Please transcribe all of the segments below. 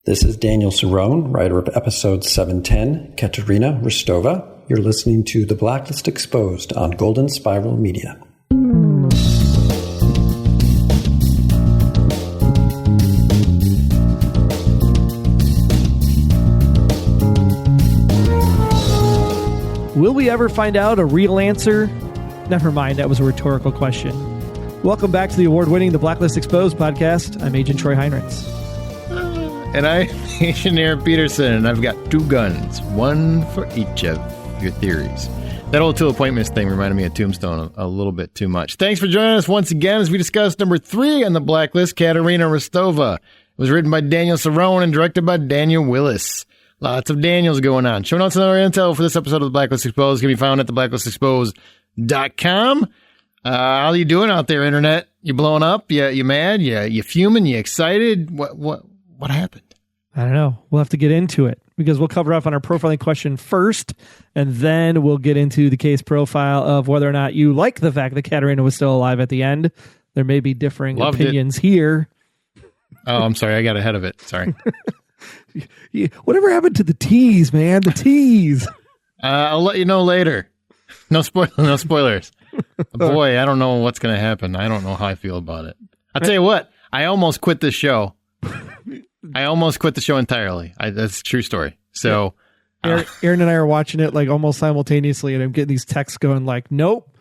This is Daniel Cerrone, writer of episode 710, Katarina Rostova. You're listening to The Blacklist Exposed on Golden Spiral Media. Will we ever find out a real answer? Never mind, that was a rhetorical question. Welcome back to the award-winning The Blacklist Exposed podcast. I'm Agent Troy Heinrichs. And I'm Agent Aaron Peterson, and I've got two guns, one for each of your theories. That old two appointments thing reminded me of Tombstone a little bit too much. Thanks for joining us once again as we discuss number 3 on the Blacklist, Katarina Rostova. It was written by Daniel Cerrone and directed by Daniel Willis. Lots of Daniels going on. Show notes and other intel for this episode of The Blacklist Exposed can be found at theblacklistexposed.com. How you doing out there, Internet? You blowing up? You mad? You fuming? You excited? What happened? I don't know. We'll have to get into it because we'll cover off on our profiling question first, and then we'll get into the case profile of whether or not you like the fact that Katarina was still alive at the end. There may be differing opinions here. Oh, I'm sorry. I got ahead of it. Sorry. Whatever happened to the tease, man? The tease. I'll let you know later. No spoilers. Boy, I don't know what's going to happen. I don't know how I feel about it. I'll tell you what. I almost quit this show. I almost quit the show entirely. That's a true story. So, Aaron and I are watching it like almost simultaneously, and I'm getting these texts going like, "Nope,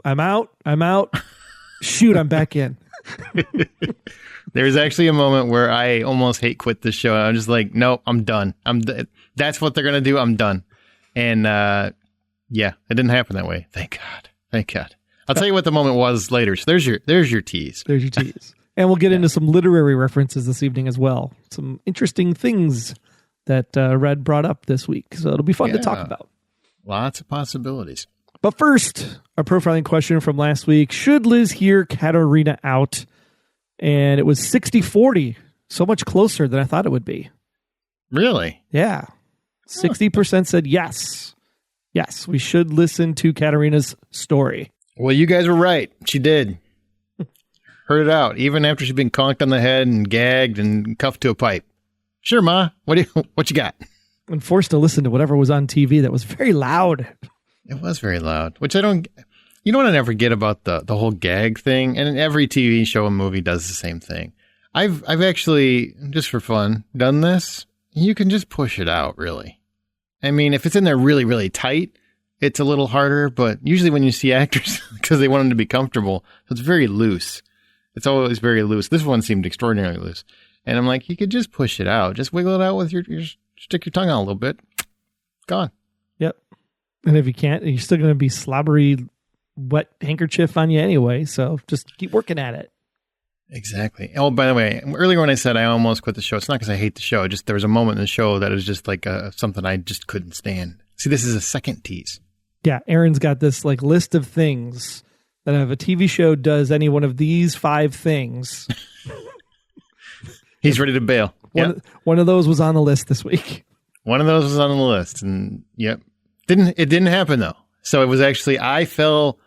I'm out. Shoot, I'm back in." There's actually a moment where I almost quit this show. I'm just like, nope, I'm done. That's what they're gonna do. I'm done. And yeah, it didn't happen that way. Thank God. I'll tell you what the moment was later. So there's your tease. There's your tease. And we'll get into some literary references this evening as well. Some interesting things that Red brought up this week. So it'll be fun to talk about. Lots of possibilities. But first, our profiling question from last week. Should Liz hear Katarina out? And it was 60-40. So much closer than I thought it would be. Really? Yeah. 60% said yes. Yes, we should listen to Katarina's story. Well, you guys were right. She did. Heard it out, even after she'd been conked on the head and gagged and cuffed to a pipe. Sure, Ma. What you got? And forced to listen to whatever was on TV that was very loud. It was very loud, which I don't... You know what I never get about the whole gag thing? And every TV show and movie does the same thing. I've actually, just for fun, done this. You can just push it out, really. I mean, if it's in there really, really tight, it's a little harder. But usually when you see actors, because they want them to be comfortable, it's very loose. It's always very loose. This one seemed extraordinarily loose. And I'm like, you could just push it out. Just wiggle it out with stick your tongue out a little bit. Gone. Yep. And if you can't, you're still going to be slobbery, wet handkerchief on you anyway. So just keep working at it. Exactly. Oh, by the way, earlier when I said I almost quit the show, it's not because I hate the show. Just there was a moment in the show that was just like something I just couldn't stand. See, this is a second tease. Yeah. Aaron's got this like list of things that if a TV show does any one of these 5 things, he's ready to bail. One of those was on the list this week. One of those was on the list, and yep, it didn't happen though. So it was actually I fell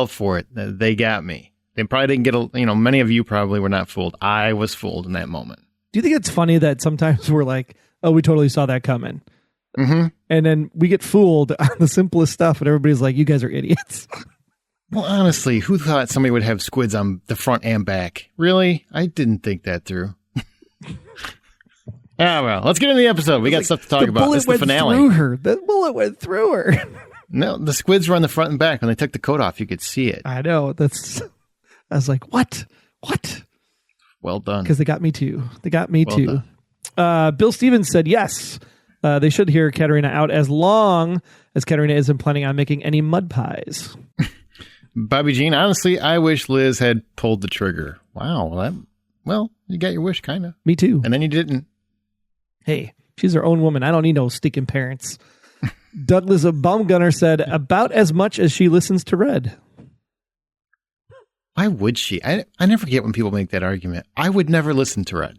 for it. They got me. They probably didn't get many of you probably were not fooled. I was fooled in that moment. Do you think it's funny that sometimes we're like, oh, we totally saw that coming? Mm-hmm. And then we get fooled on the simplest stuff, and everybody's like, you guys are idiots. Well, honestly, who thought somebody would have squids on the front and back? Really? I didn't think that through. Well, let's get into the episode. We got stuff to talk about. This is the finale. The bullet went through her. No, the squids were on the front and back. When they took the coat off, you could see it. I know. I was like, what? Well done. Because they got me too. Bill Stevens said yes. They should hear Katarina out as long as Katarina isn't planning on making any mud pies. Bobby Jean, honestly, I wish Liz had pulled the trigger. Wow. Well, you got your wish, kind of. Me too. And then you didn't. Hey, she's her own woman. I don't need no stinking parents. Douglas of Baumgunner said about as much as she listens to Red. Why would she? I never get when people make that argument. I would never listen to Red.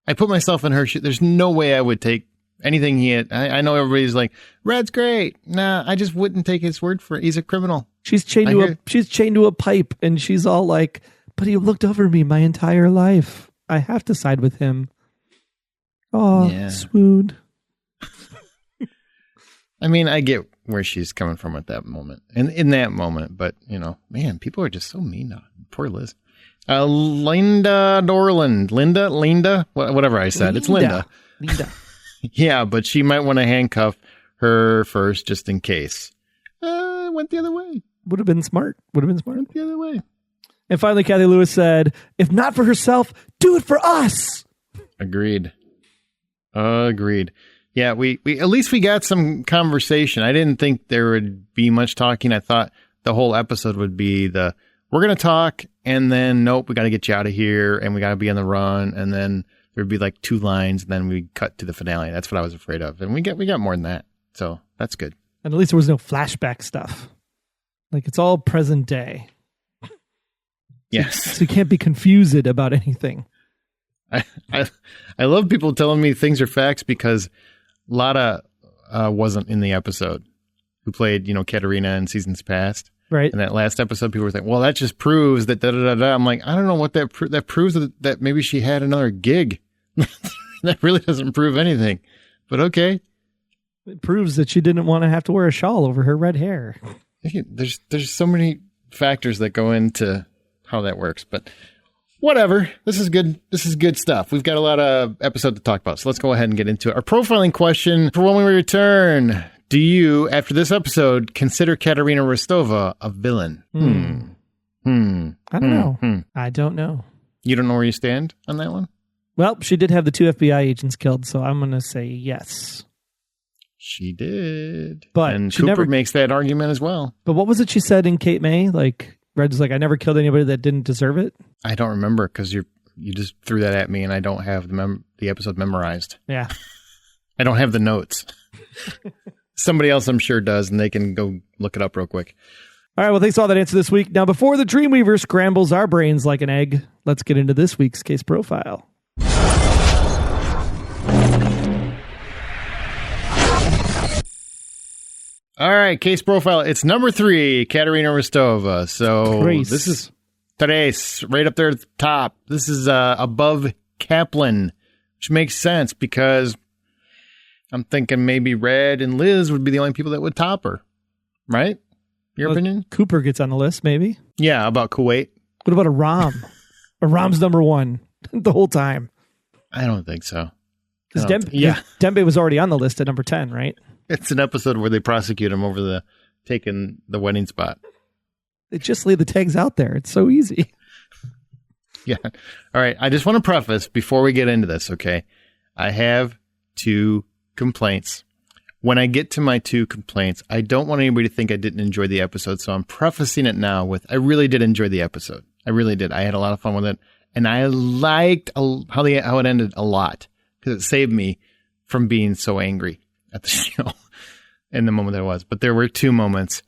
I put myself in her shoes. There's no way I would take anything he had. I know everybody's like, Red's great. Nah, I just wouldn't take his word for it. He's a criminal. She's chained to a pipe, and she's all like, but he looked over me my entire life. I have to side with him. Oh, Yeah. swoon. I mean, I get where she's coming from at that moment. And in that moment, but, man, people are just so mean now. Poor Liz. Linda Dorland. Linda? Whatever I said. It's Linda. Linda. Yeah, but she might want to handcuff her first just in case. Went the other way. Would have been smart. Went the other way. And finally, Kathy Lewis said, if not for herself, do it for us. Agreed. Yeah, we at least we got some conversation. I didn't think there would be much talking. I thought the whole episode would be we're going to talk, and then, nope, we got to get you out of here, and we got to be on the run, and then there'd be like 2 lines, and then we cut to the finale. That's what I was afraid of. And we got more than that. So that's good. And at least there was no flashback stuff. Like, it's all present day. Yes. So you can't be confused about anything. I love people telling me things are facts because Lada wasn't in the episode, who played, Katarina in seasons past. Right. And that last episode, people were like, well, that just proves that da-da-da-da. I'm like, I don't know what that proves that maybe she had another gig. That really doesn't prove anything. But okay. It proves that she didn't want to have to wear a shawl over her red hair. There's so many factors that go into how that works, but whatever. This is good. This is good stuff. We've got a lot of episode to talk about, so let's go ahead and get into it. Our profiling question for when we return. Do you, after this episode, consider Katarina Rostova a villain? I don't know. I don't know. You don't know where you stand on that one? Well, she did have the 2 FBI agents killed, so I'm going to say yes. She did. But she Cooper makes that argument as well. But what was it she said in Kate May? Like, Red's like, I never killed anybody that didn't deserve it. I don't remember because you just threw that at me and I don't have the episode memorized. Yeah. I don't have the notes. Somebody else I'm sure does, and they can go look it up real quick. All right, well, thanks for all that answer this week. Now, before the Dreamweaver scrambles our brains like an egg, let's get into this week's case profile. All right, case profile. It's number 3, Katarina Rostova. So Trace. This is Trace, right up there at the top. This is above Kaplan, which makes sense because I'm thinking maybe Red and Liz would be the only people that would top her, right? Your opinion? Cooper gets on the list, maybe. Yeah, about Kuwait. What about a Rom? A Rom's number 1 the whole time. I don't think so. Because Dembe was already on the list at number 10, right? It's an episode where they prosecute him over taking the wedding spot. They just leave the tags out there. It's so easy. Yeah. All right. I just want to preface before we get into this, okay? I have 2 complaints. When I get to my 2 complaints, I don't want anybody to think I didn't enjoy the episode, so I'm prefacing it now with I really did enjoy the episode. I really did. I had a lot of fun with it, and I liked how it ended a lot because it saved me from being so angry at the show in the moment that I was. But there were 2 moments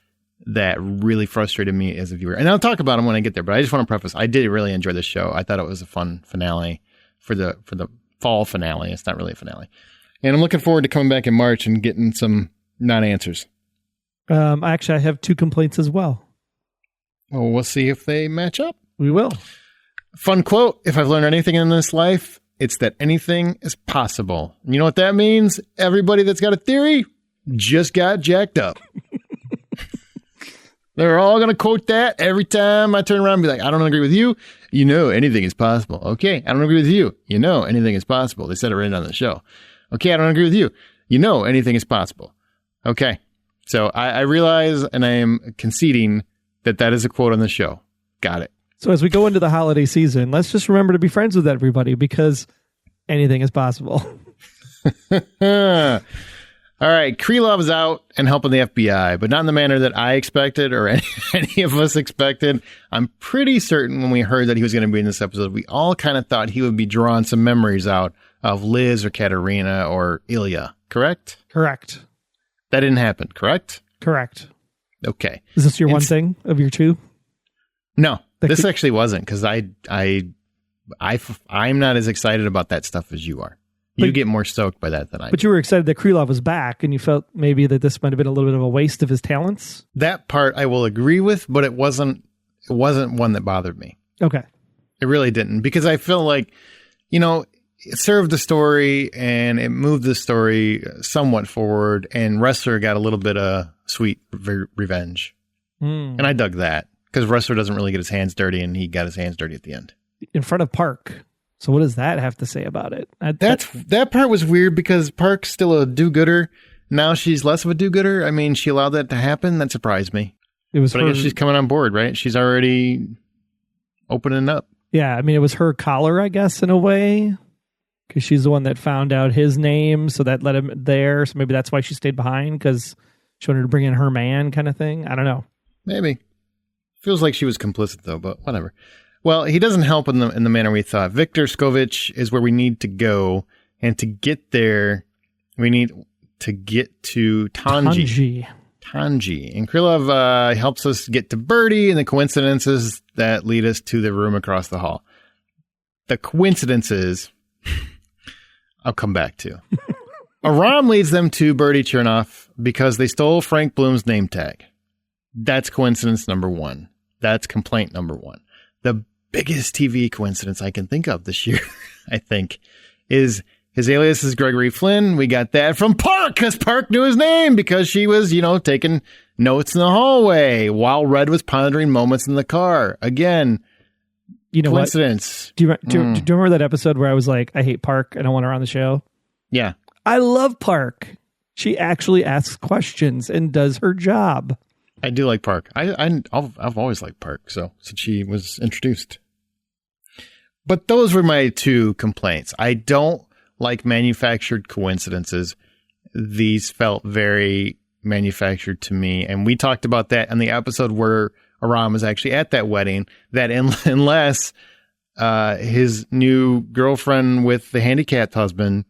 that really frustrated me as a viewer, and I'll talk about them when I get there. But I just want to preface: I did really enjoy the show. I thought it was a fun finale for the fall finale. It's not really a finale. And I'm looking forward to coming back in March and getting some non-answers. Actually, I have 2 complaints as well. Well, we'll see if they match up. We will. Fun quote. If I've learned anything in this life, it's that anything is possible. You know what that means? Everybody that's got a theory just got jacked up. They're all going to quote that every time I turn around and be like, I don't agree with you. You know, anything is possible. Okay. I don't agree with you. You know, anything is possible. They said it right on the show. Okay, I don't agree with you. You know, anything is possible. Okay. So I realize, and I am conceding that is a quote on the show. Got it. So as we go into the holiday season, let's just remember to be friends with everybody because anything is possible. All right. Krilov is out and helping the FBI, but not in the manner that I expected or any of us expected. I'm pretty certain when we heard that he was going to be in this episode, we all kind of thought he would be drawing some memories out of Liz or Katarina or Ilya, correct? Correct. That didn't happen, correct? Correct. Okay. Is this your one thing of your 2? No, this actually wasn't because I'm not as excited about that stuff as you are. You get more stoked by that than I do. But you were excited that Krilov was back and you felt maybe that this might have been a little bit of a waste of his talents? That part I will agree with, but it wasn't one that bothered me. Okay. It really didn't because I feel like, it served the story and it moved the story somewhat forward, and Ressler got a little bit of sweet revenge. And I dug that because Ressler doesn't really get his hands dirty, and he got his hands dirty at the end. In front of Park. So what does that have to say about it? That part was weird because Park's still a do-gooder. Now she's less of a do-gooder. I mean, she allowed that to happen. That surprised me. I guess she's coming on board, right? She's already opening up. Yeah, I mean, it was her collar, I guess, in a way, because she's the one that found out his name, so that led him there. So maybe that's why she stayed behind, because she wanted to bring in her man kind of thing. I don't know. Maybe. Feels like she was complicit, though, but whatever. Well, he doesn't help in the manner we thought. Viktor Skovich is where we need to go, and to get there, we need to get to Tanji. And Krilov helps us get to Birdie and the coincidences that lead us to the room across the hall. The coincidences I'll come back to. Aram leads them to Birdie Chernoff because they stole Frank Bloom's name tag. That's coincidence number one. That's complaint number one. The biggest TV coincidence I can think of this year, I think, is his alias is Gregory Flynn. We got that from Park because Park knew his name because she was, taking notes in the hallway while Red was pondering moments in the car. Again, coincidence. What? Do you remember that episode where I was like, I hate Park. I don't want her on the show? Yeah. I love Park. She actually asks questions and does her job. I do like Park. I've always liked Park, since she was introduced. But those were my two complaints. I don't like manufactured coincidences. These felt very manufactured to me. And we talked about that in the episode where Aram was actually at that wedding, that unless his new girlfriend with the handicapped husband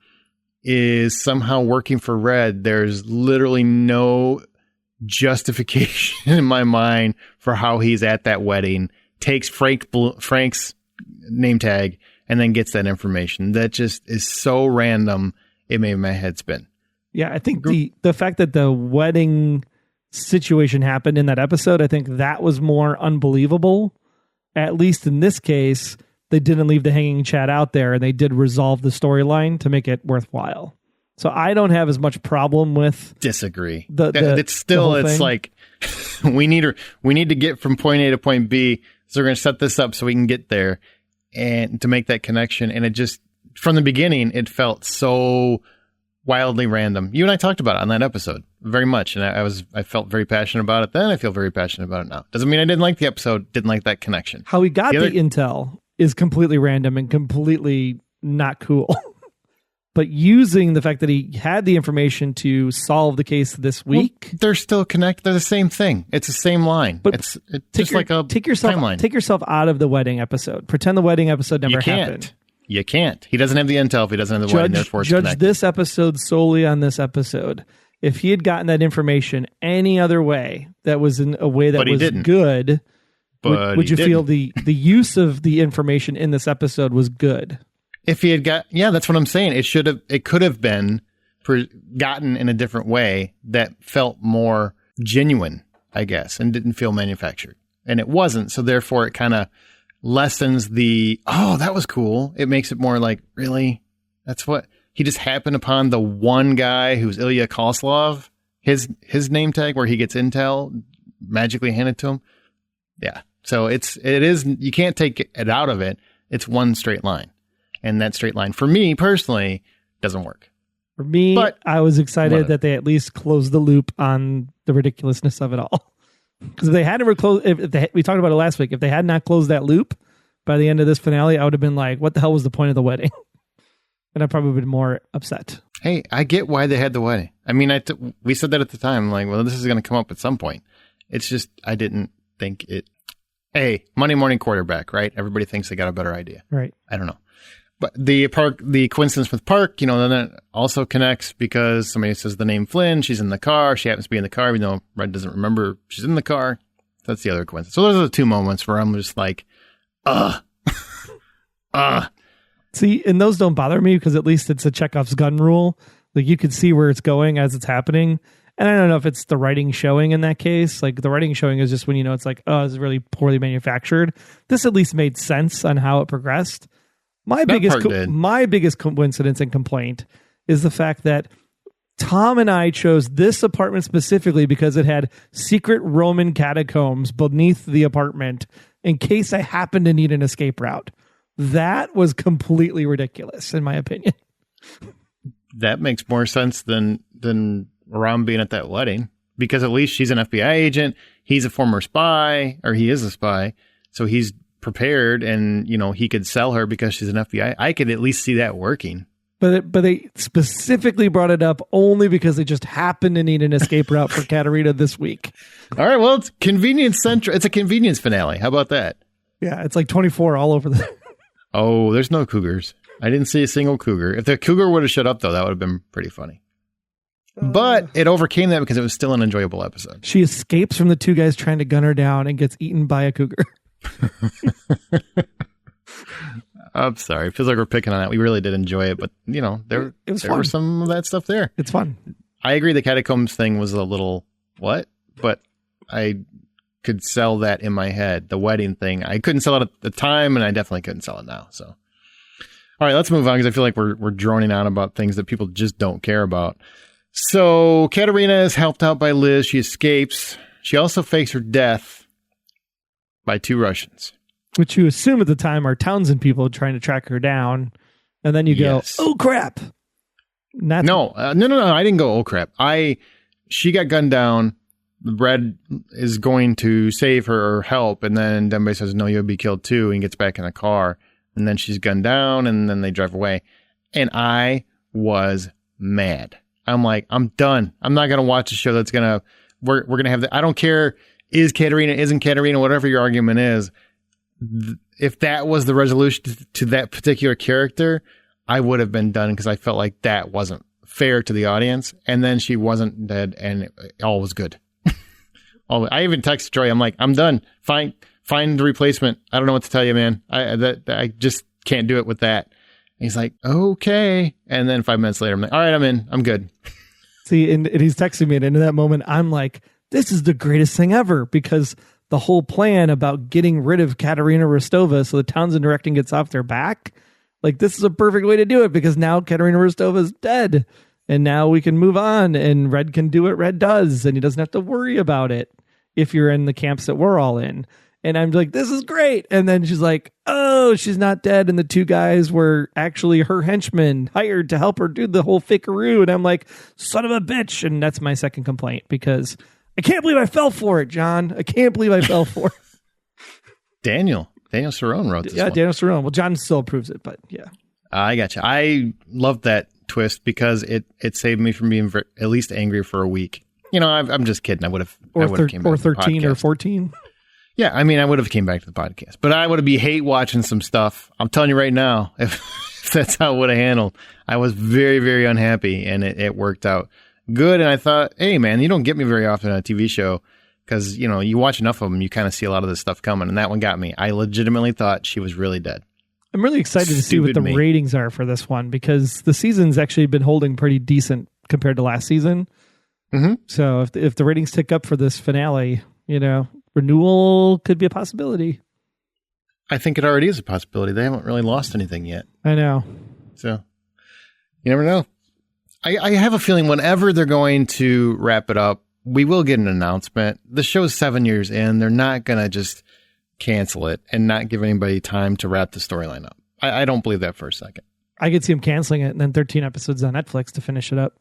is somehow working for Red, there's literally no justification in my mind for how he's at that wedding, takes Frank's name tag, and then gets that information. That just is so random, it made my head spin. Yeah, I think the fact that the wedding situation happened in that episode, I think that was more unbelievable. At least in this case, they didn't leave the hanging chat out there, and they did resolve the storyline to make it worthwhile. So I don't have as much problem with. Disagree. It's like we need to get from point A to point B. So we're going to set this up so we can get there and to make that connection. And it just, from the beginning, it felt so wildly random. You and I talked about it on that episode very much. And I felt very passionate about it then. I feel very passionate about it now. Doesn't mean I didn't like the episode, didn't like that connection. How we got the intel is completely random and completely not cool. But using the fact that he had the information to solve the case this week, they're still connected. They're the same thing. It's the same line. But it's just like a timeline. Take yourself out of the wedding episode. Pretend the wedding episode never happened. You can't. He doesn't have the intel if he doesn't have the wedding. Therefore, it's judge this episode solely on this episode. If he had gotten that information any other way, that was in a way that was good, would you feel the use of the information in this episode was good? If he had that's what I'm saying. It could have been gotten in a different way that felt more genuine, I guess, and didn't feel manufactured. And it wasn't. So therefore it kind of lessens that was cool. It makes it more like, really? That's what he just happened upon the one guy who's Ilya Koslov, his name tag where he gets intel magically handed to him. Yeah. So it is, you can't take it out of it. It's one straight line. And that straight line, for me personally, doesn't work. For me, but I was excited that they at least closed the loop on the ridiculousness of it all. Because if they hadn't we talked about it last week, if they had not closed that loop by the end of this finale, I would have been like, what the hell was the point of the wedding? And I'd probably been more upset. Hey, I get why they had the wedding. I mean, we said that at the time, like, well, this is going to come up at some point. It's just, I didn't think it. Hey, Monday morning quarterback, right? Everybody thinks they got a better idea. Right. I don't know. But the coincidence with Park, then it also connects because somebody says the name Flynn. She's in the car. She happens to be in the car, even though Red doesn't remember she's in the car. That's the other coincidence. So those are the two moments where I'm just like, See, and those don't bother me because at least it's a Chekhov's gun rule. Like you can see where it's going as it's happening. And I don't know if it's the writing showing in that case. Like the writing showing is just when, it's like, oh, it's really poorly manufactured. This at least made sense on how it progressed. My biggest coincidence and complaint is the fact that Tom and I chose this apartment specifically because it had secret Roman catacombs beneath the apartment in case I happened to need an escape route. That was completely ridiculous, in my opinion. That makes more sense than Ram being at that wedding, because at least she's an FBI agent. He's a former spy, or he is a spy. So he's prepared, and, he could sell her because she's an FBI. I could at least see that working. But they specifically brought it up only because they just happened to need an escape route for Katarina this week. All right, well, it's convenience central. It's a convenience finale. How about that? Yeah, it's like 24 all over the... Oh, there's no cougars. I didn't see a single cougar. If the cougar would have shut up, though, that would have been pretty funny. But it overcame that because it was still an enjoyable episode. She escapes from the two guys trying to gun her down and gets eaten by a cougar. I'm sorry. It feels like we're picking on that. We really did enjoy it, but there was some of that stuff there. It's fun. I agree. The catacombs thing was a little what, but I could sell that in my head. The wedding thing, I couldn't sell it at the time, and I definitely couldn't sell it now. So, all right, let's move on because I feel like we're droning on about things that people just don't care about. So Katarina is helped out by Liz. She escapes. She also fakes her death by 2 Russians. Which you assume at the time are Townsend people trying to track her down. And then you go, oh, crap. No. I didn't go, oh, crap. She got gunned down. Red is going to save her or help. And then Dembe says, no, you'll be killed too. And gets back in the car. And then she's gunned down. And then they drive away. And I was mad. I'm like, I'm done. I'm not going to watch a show that's going to, we're going to have I don't care. Is Katarina, isn't Katarina, whatever your argument is. If that was the resolution to that particular character, I would have been done because I felt like that wasn't fair to the audience. And then she wasn't dead, and all was good. I even texted Troy. I'm like, I'm done. Find the replacement. I don't know what to tell you, man. I just can't do it with that. And he's like, okay. And then 5 minutes later, I'm like, all right, I'm in. I'm good. See, and he's texting me, and in that moment, I'm like, this is the greatest thing ever, because the whole plan about getting rid of Katarina Rostova so the Townsend Directive gets off their back, like, this is a perfect way to do it, because now Katarina Rostova is dead, and now we can move on, and Red can do what Red does, and he doesn't have to worry about it if you're in the camps that we're all in. And I'm like, this is great. And then she's like, oh, she's not dead. And the 2 guys were actually her henchmen hired to help her do the whole fakeroo. And I'm like, son of a bitch. And that's my second complaint, because I can't believe I fell for it, John. I can't believe I fell for it. Daniel Cerrone wrote this one. Daniel Cerrone. Well, John still approves it, but yeah. I gotcha. I loved that twist because it saved me from being at least angry for a week. I'm just kidding. I would have came back or 13 or 14. Yeah, I mean, I would have came back to the podcast, but I would have been hate watching some stuff. I'm telling you right now, if that's how it would have handled, I was very, very unhappy, and it worked out good. And I thought, hey, man, you don't get me very often on a TV show because, you watch enough of them, you kind of see a lot of this stuff coming. And that one got me. I legitimately thought she was really dead. I'm really excited to see what the ratings are for this one, because the season's actually been holding pretty decent compared to last season. Mm-hmm. So if the ratings tick up for this finale, renewal could be a possibility. I think it already is a possibility. They haven't really lost anything yet. I know. So you never know. I have a feeling whenever they're going to wrap it up, we will get an announcement. The show's 7 years in. They're not going to just cancel it and not give anybody time to wrap the storyline up. I don't believe that for a second. I could see them canceling it and then 13 episodes on Netflix to finish it up.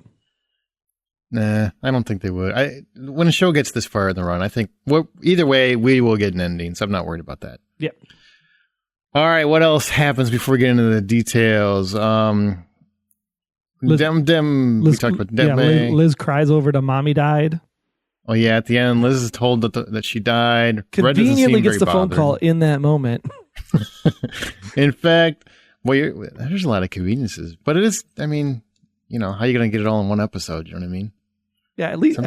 Nah, I don't think they would. When a show gets this far in the run, I think either way, we will get an ending, so I'm not worried about that. Yep. All right, what else happens before we get into the details? We talked about Dem. Yeah, Liz cries over to mommy died. Oh, yeah, at the end, Liz is told that she died. Conveniently gets the phone call in that moment. In fact, there's a lot of conveniences, but it is, I mean, how are you going to get it all in one episode? You know what I mean? Yeah, at least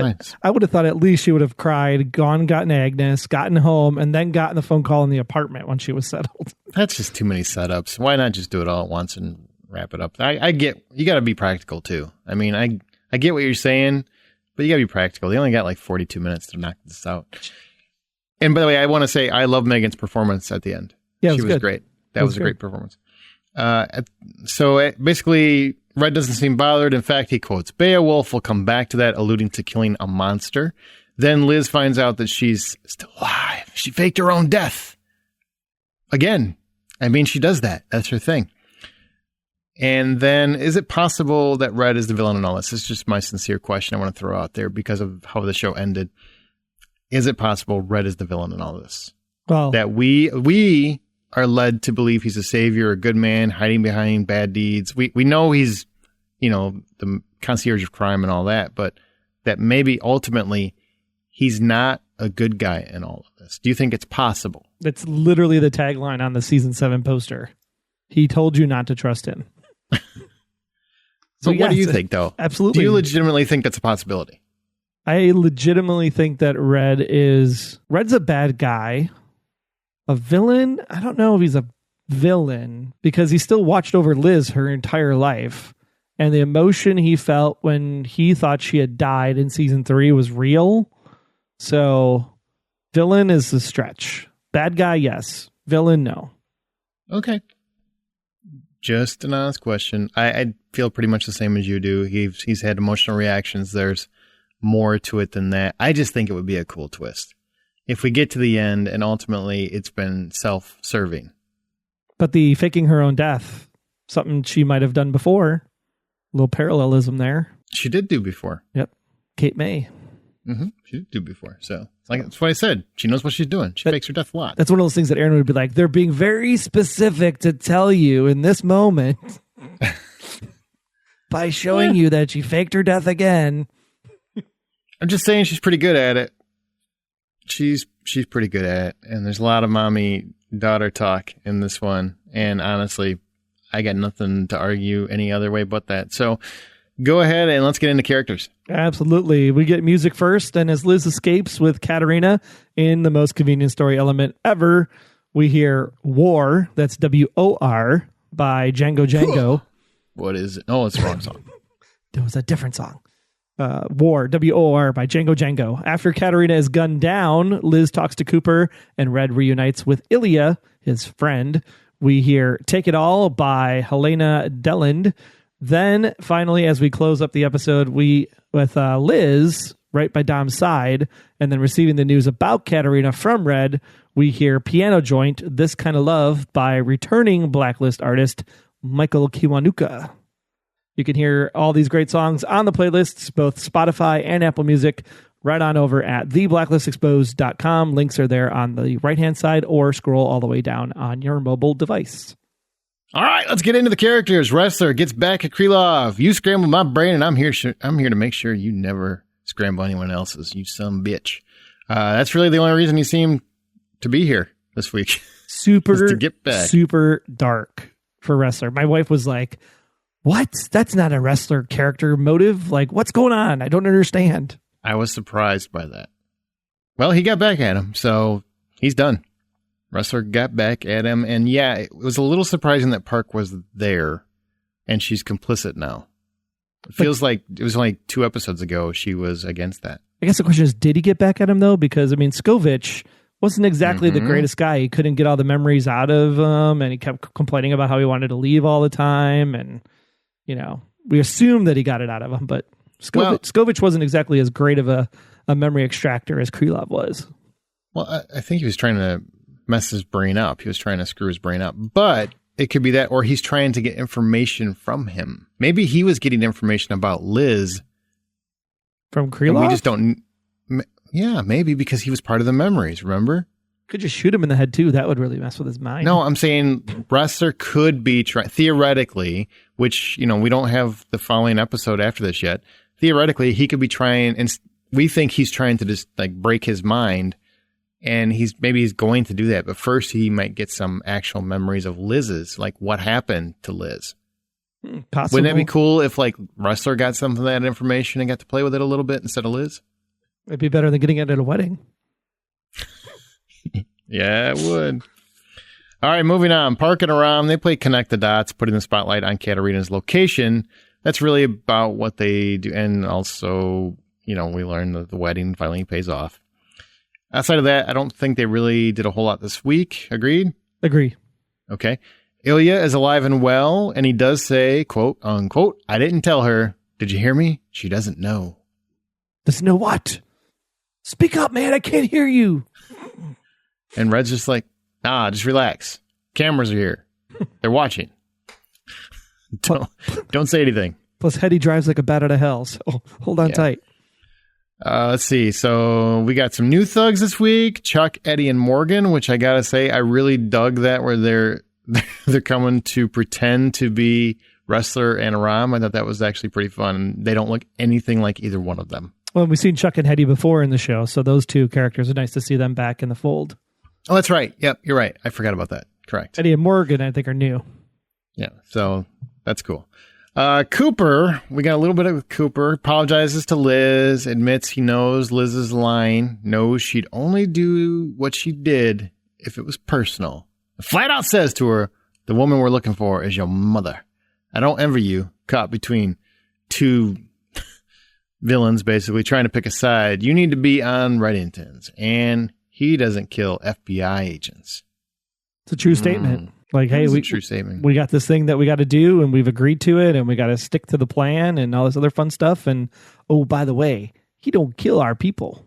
I would have thought at least she would have cried, gotten Agnes, gotten home, and then gotten the phone call in the apartment when she was settled. That's just too many setups. Why not just do it all at once and wrap it up? I get, you got to be practical too. I mean, I get what you're saying, but you got to be practical. They only got like 42 minutes to knock this out. And by the way, I want to say I love Megan's performance at the end. Yeah, she was good. great. That was a great performance. Basically, Red doesn't seem bothered. In fact, he quotes Beowulf. We'll come back to that, alluding to killing a monster. Then Liz finds out that she's still alive. She faked her own death. Again, I mean, she does that. That's her thing. And then, is it possible that Red is the villain in all this? This is just my sincere question I want to throw out there because of how the show ended. Is it possible Red is the villain in all this? Well, that we are led to believe he's a savior, a good man, hiding behind bad deeds. We know he's, the concierge of crime and all that, but that maybe ultimately he's not a good guy in all of this. Do you think it's possible? It's literally the tagline on the season 7 poster. He told you not to trust him. So what do you think, though? Absolutely. Do you legitimately think that's a possibility? I legitimately think that Red's a bad guy. A villain? I don't know if he's a villain because he still watched over Liz her entire life. And the emotion he felt when he thought she had died in season 3 was real. So villain is a stretch. Bad guy, yes. Villain, no. Okay. Just an honest question. I feel pretty much the same as you do. He's had emotional reactions. There's more to it than that. I just think it would be a cool twist if we get to the end and ultimately it's been self-serving. But the faking her own death, something she might have done before. A little parallelism there. She did do before. Yep. Kate May. Mm-hmm. She did do before. So that's what I said. She knows what she's doing. She fakes her death a lot. That's one of those things that Aaron would be like, they're being very specific to tell you in this moment by showing you that she faked her death again. I'm just saying she's pretty good at it. She's pretty good at it. And there's a lot of mommy-daughter talk in this one. And honestly, I got nothing to argue any other way but that. So go ahead and let's get into characters. Absolutely. We get music first. And as Liz escapes with Katarina in the most convenient story element ever, we hear War, that's W-O-R, by Django Django. What is it? Oh, it's the wrong song. It was a different song. War, W-O-R, by Django Django. After Katarina is gunned down, Liz talks to Cooper and Red reunites with Ilya, his friend. We hear Take It All by Helena Deland. Then, finally, as we close up the episode, with Liz right by Dom's side, and then receiving the news about Katarina from Red, we hear Piano Joint, This Kind of Love, by returning Blacklist artist Michael Kiwanuka. You can hear all these great songs on the playlists, both Spotify and Apple Music, right on over at theblacklistexposed.com. Links are there on the right-hand side, or scroll all the way down on your mobile device. All right, let's get into the characters. Ressler gets back at Krilov. You scrambled my brain, and I'm here to make sure you never scramble anyone else's, you son bitch. That's really the only reason you seem to be here this week. Super, to get back. Super dark for Ressler. My wife was like, what? That's not a Ressler character motive. Like, what's going on? I don't understand. I was surprised by that. Well, he got back at him, so he's done. Ressler got back at him, and yeah, it was a little surprising that Park was there, and she's complicit now. It feels like it was only 2 episodes ago she was against that. I guess the question is, did he get back at him, though? Because, I mean, Scovich wasn't exactly the greatest guy. He couldn't get all the memories out of him, and he kept complaining about how he wanted to leave all the time, and, we assume that he got it out of him, but Scovich wasn't exactly as great of a memory extractor as Krilov was. Well, I think he was trying to mess his brain up. He was trying to screw his brain up. But it could be that, or he's trying to get information from him. Maybe he was getting information about Liz. From Krilov? We just don't... Yeah, maybe because he was part of the memories, remember? Could just shoot him in the head, too. That would really mess with his mind. No, I'm saying Ressler could be, theoretically, which, we don't have the following episode after this yet. Theoretically, he could be trying, and we think he's trying to just break his mind, and he's going to do that. But first, he might get some actual memories of Liz's, like what happened to Liz. Possible. Wouldn't that be cool if Ressler got some of that information and got to play with it a little bit instead of Liz? It'd be better than getting it at a wedding. Yeah, it would. All right, moving on. Park and Aram, they play Connect the Dots, putting the spotlight on Katarina's location. That's really about what they do. And also, we learn that the wedding finally pays off. Outside of that, I don't think they really did a whole lot this week. Agreed? Agree. Okay. Ilya is alive and well, and he does say, quote, unquote, I didn't tell her. Did you hear me? She doesn't know. Doesn't know what? Speak up, man. I can't hear you. And Red's just like, nah, just relax. Cameras are here. They're watching. Don't say anything. Plus, Hetty drives like a bat out of hell, so hold on tight. Let's see. So we got some new thugs this week. Chuck, Eddie, and Morgan, which I got to say, I really dug that where they're coming to pretend to be Ressler and Aram. I thought that was actually pretty fun. They don't look anything like either one of them. Well, we've seen Chuck and Hetty before in the show, so those two characters are nice to see them back in the fold. Oh, that's right. Yep, you're right. I forgot about that. Correct. Eddie and Morgan, I think, are new. Yeah, so that's cool. Cooper, we got a little bit of Cooper. Apologizes to Liz, admits he knows Liz is lying, knows she'd only do what she did if it was personal. Flat out says to her, the woman we're looking for is your mother. I don't envy you, caught between two villains, basically, trying to pick a side. You need to be on Reddington's, and he doesn't kill FBI agents. It's a true statement. Like, hey, true statement. We got this thing that we got to do, and we've agreed to it, and we got to stick to the plan and all this other fun stuff. And, oh, by the way, he don't kill our people.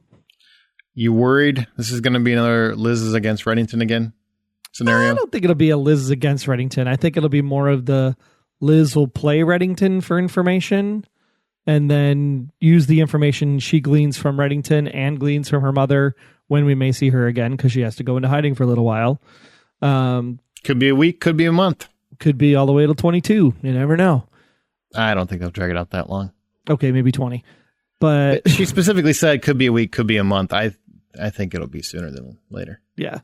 You worried this is going to be another Liz is against Reddington again scenario? I don't think it'll be a Liz is against Reddington. I think it'll be more of the Liz will play Reddington for information and then use the information she gleans from Reddington and gleans from her mother when we may see her again because she has to go into hiding for a little while. Could be a week, could be a month. Could be all the way till 22. You never know. I don't think they'll drag it out that long. Okay, maybe 20. But she specifically said could be a week, could be a month. I think it'll be sooner than later. Yeah.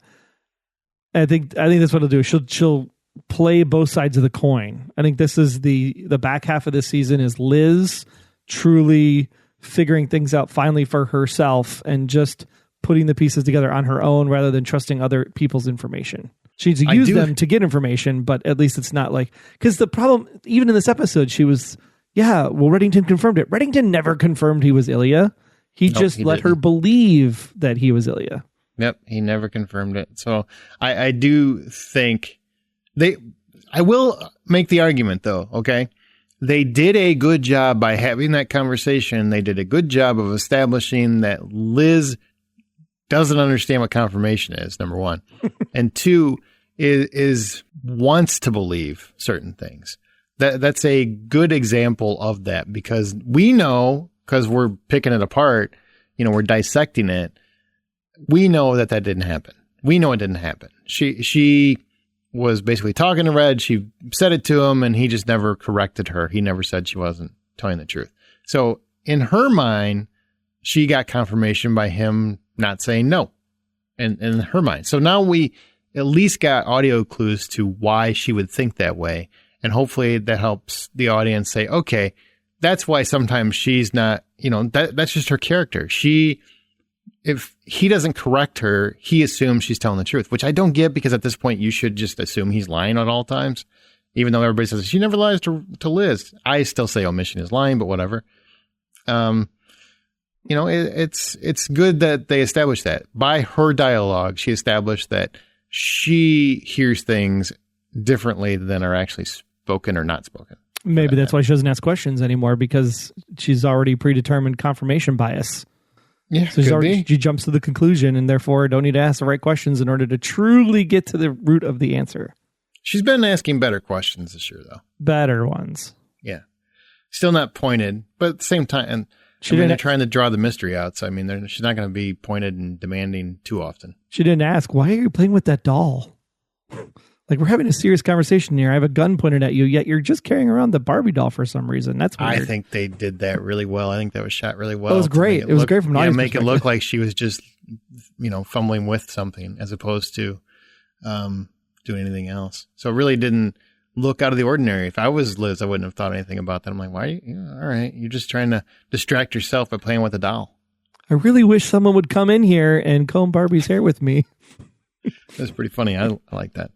I think that's what it'll do. She'll play both sides of the coin. I think this is the back half of this season is Liz truly figuring things out finally for herself and just putting the pieces together on her own rather than trusting other people's information. She needs to use them to get information, but at least it's not like... Because the problem, even in this episode, she was... Yeah, well, Reddington confirmed it. Reddington never confirmed he was Ilya. He let her believe that he was Ilya. Yep, he never confirmed it. So I do think... I will make the argument, though, okay? They did a good job by having that conversation. They did a good job of establishing that Liz doesn't understand what confirmation is, number one. And two, is wants to believe certain things. That's a good example of that because we know, because we're picking it apart, we're dissecting it. We know that didn't happen. We know it didn't happen. She was basically talking to Red. She said it to him and he just never corrected her. He never said she wasn't telling the truth. So in her mind, she got confirmation by him not saying no in her mind. So now we at least got audio clues to why she would think that way. And hopefully that helps the audience say, okay, that's why sometimes she's not, that's just her character. If he doesn't correct her, he assumes she's telling the truth, which I don't get because at this point you should just assume he's lying at all times, even though everybody says she never lies to Liz. I still say omission is lying, but whatever. It's good that they established that. By her dialogue, she established that she hears things differently than are actually spoken or not spoken. Maybe that's why she doesn't ask questions anymore because she's already predetermined confirmation bias. Yeah, so she jumps to the conclusion and therefore don't need to ask the right questions in order to truly get to the root of the answer. She's been asking better questions this year, though. Better ones. Yeah. Still not pointed, but at the same time, and they're trying to draw the mystery out. So, she's not going to be pointed and demanding too often. She didn't ask, why are you playing with that doll? Like, we're having a serious conversation here. I have a gun pointed at you, yet you're just carrying around the Barbie doll for some reason. That's weird. I think they did that really well. I think that was shot really well. It was great. It was great from an audience make it look like she was just, fumbling with something as opposed to doing anything else. So it really didn't look out of the ordinary. If I was Liz, I wouldn't have thought anything about that. I'm like, why? All right. You're just trying to distract yourself by playing with a doll. I really wish someone would come in here and comb Barbie's hair with me. That's pretty funny. I like that.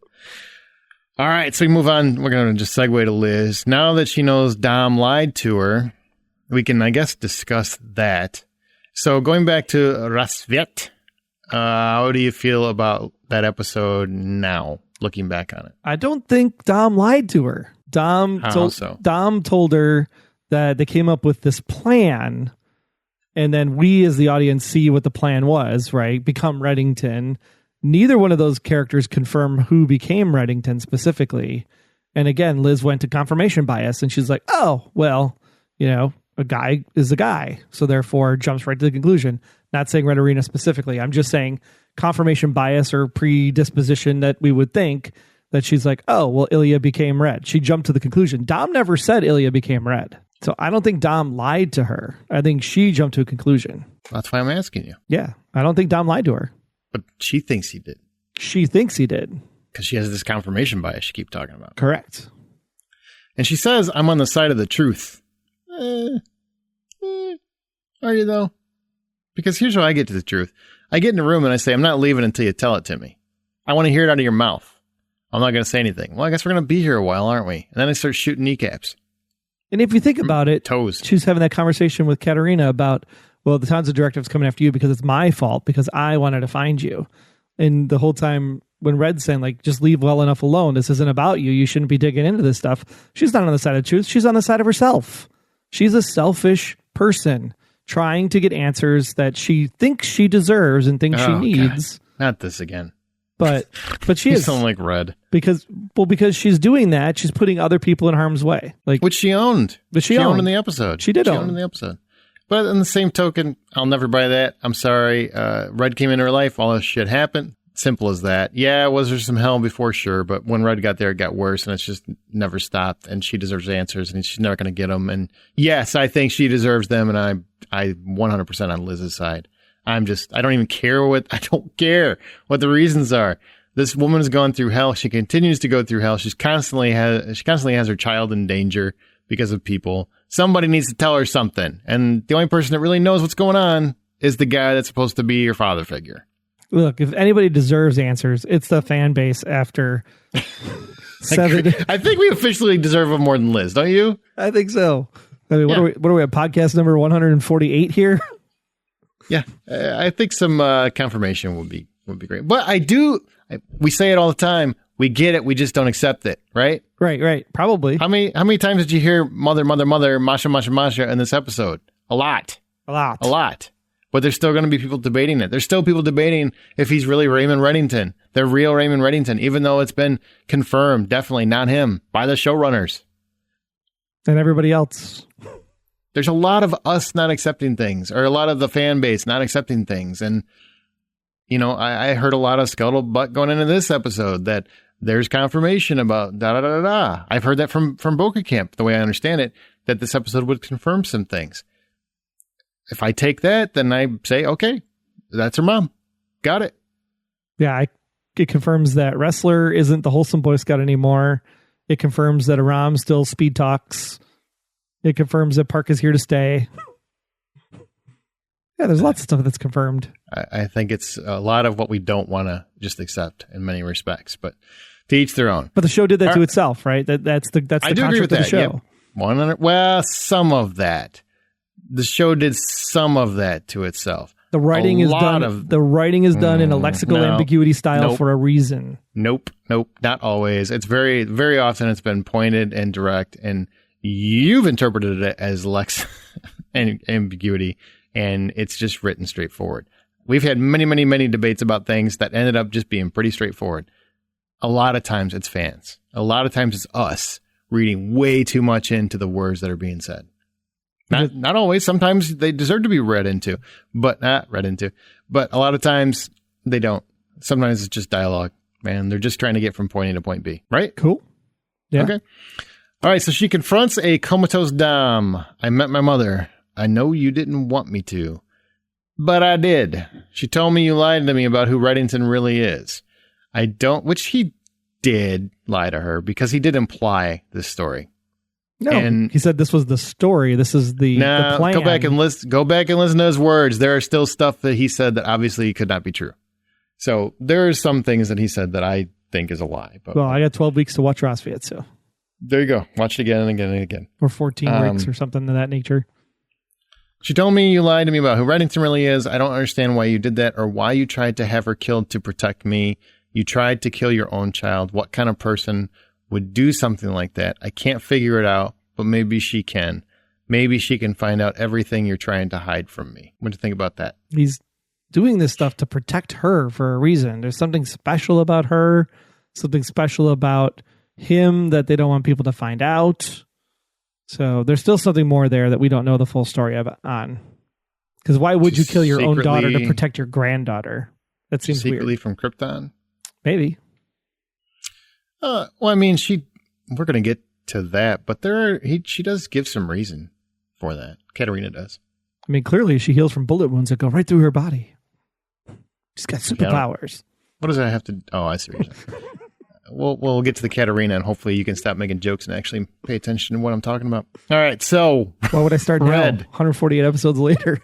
All right, so we move on. We're going to just segue to Liz. Now that she knows Dom lied to her, we can, I guess, discuss that. So going back to Rasvet, how do you feel about that episode now? looking back on it. I don't think Dom lied to her. Dom told her that they came up with this plan, and then we as the audience see what the plan was, right? Become Reddington. Neither one of those characters confirm who became Reddington specifically. And again, Liz went to confirmation bias, and she's like, oh, well, a guy is a guy. So therefore jumps right to the conclusion. Not saying Red Arena specifically. I'm just saying confirmation bias or predisposition that we would think that she's like, oh, well, Ilya became red. She jumped to the conclusion. Dom never said Ilya became red. So I don't think Dom lied to her. I think she jumped to a conclusion. That's why I'm asking you. Yeah. I don't think Dom lied to her. But she thinks he did. She thinks he did. Because she has this confirmation bias she keeps talking about. Correct. And she says, I'm on the side of the truth. Are you, though? Because here's how I get to the truth. I get in a room and I say, I'm not leaving until you tell it to me. I want to hear it out of your mouth. I'm not going to say anything. Well, I guess we're going to be here a while, aren't we? And then I start shooting kneecaps. And if you think about it, toes. She's having that conversation with Katarina about, well, the Townsend Directive is coming after you because it's my fault, because I wanted to find you. And the whole time when Red's saying, like, just leave well enough alone. This isn't about you. You shouldn't be digging into this stuff. She's not on the side of truth. She's on the side of herself. She's a selfish person trying to get answers that she thinks she deserves and thinks she needs. God. Not this again. But she you is. sound like Red. Because she's doing that, she's putting other people in harm's way. Which she owned. But she owned in the episode. She owned in the episode. But in the same token, I'll never buy that. I'm sorry. Red came into her life. All this shit happened. Simple as that. Yeah, was there some hell before? Sure. But when Red got there, it got worse, and it's just never stopped. And she deserves answers, and she's never going to get them. And yes, I think she deserves them, and I'm 100% on Liz's side. I don't care what the reasons are. This woman has gone through hell. She continues to go through hell. She constantly has her child in danger because of people. Somebody needs to tell her something. And the only person that really knows what's going on is the guy that's supposed to be your father figure. Look, if anybody deserves answers, it's the fan base after 7. I think we officially deserve them more than Liz, don't you? I think so. I mean, what are we at podcast number 148 here? Yeah, I think some confirmation would be great. But we say it all the time. We get it. We just don't accept it. Right? Right. Probably. How many times did you hear mother, Masha, Masha in this episode? A lot. But there's still going to be people debating it. There's still people debating if he's really Raymond Reddington, the real Raymond Reddington, even though it's been confirmed, definitely not him, by the showrunners. And everybody else. There's a lot of us not accepting things, or a lot of the fan base not accepting things. And, I heard a lot of scuttlebutt going into this episode that there's confirmation about da-da-da-da-da. I've heard that from Boca Camp, the way I understand it, that this episode would confirm some things. If I take that, then I say, okay, that's her mom. Got it. Yeah, it confirms that Ressler isn't the wholesome Boy Scout anymore. It confirms that Aram still speed talks. It confirms that Park is here to stay. Yeah, there's lots of stuff that's confirmed. I think it's a lot of what we don't want to just accept in many respects, but to each their own. But the show did that to itself, right? That's the construct of the show. Yep. 100. Well, some of that. The show did some of that to itself. The writing is done. The writing is done in a lexical ambiguity style for a reason. Nope. Not always. It's very, very often it's been pointed and direct, and you've interpreted it as ambiguity, and it's just written straightforward. We've had many, many, many debates about things that ended up just being pretty straightforward. A lot of times it's fans. A lot of times it's us reading way too much into the words that are being said. Not always. Sometimes they deserve to be read into, but not read into. But a lot of times they don't. Sometimes it's just dialogue, man. They're just trying to get from point A to point B. Right? Cool. Yeah. Okay. All right. So she confronts a comatose Dom. I met my mother. I know you didn't want me to, but I did. She told me you lied to me about who Reddington really is. Which he did lie to her because he did imply this story. No, and he said this was the story. This is the plan. Go back and listen to his words. There are still stuff that he said that obviously could not be true. So there are some things that he said that I think is a lie. But, well, I got 12 weeks to watch Rosfiat, so. There you go. Watch it again and again and again. Or 14 weeks or something of that nature. She told me you lied to me about who Reddington really is. I don't understand why you did that or why you tried to have her killed to protect me. You tried to kill your own child. What kind of person would do something like that? I can't figure it out, but maybe she can. Maybe she can find out everything you're trying to hide from me. What do you think about that? He's doing this stuff to protect her for a reason. There's something special about her, something special about him that they don't want people to find out. So there's still something more there that we don't know the full story of on. Because why would you kill your own daughter to protect your granddaughter? That seems secretly weird. From Krypton? Maybe. Well, I mean, we're going to get to that, but she does give some reason for that. Katarina does. I mean, clearly she heals from bullet wounds that go right through her body. She's got superpowers. What does that have to... Oh, I see what you're saying. We'll get to the Katarina, and hopefully you can stop making jokes and actually pay attention to what I'm talking about. All right, so... Why would I start Red. now? 148 episodes later.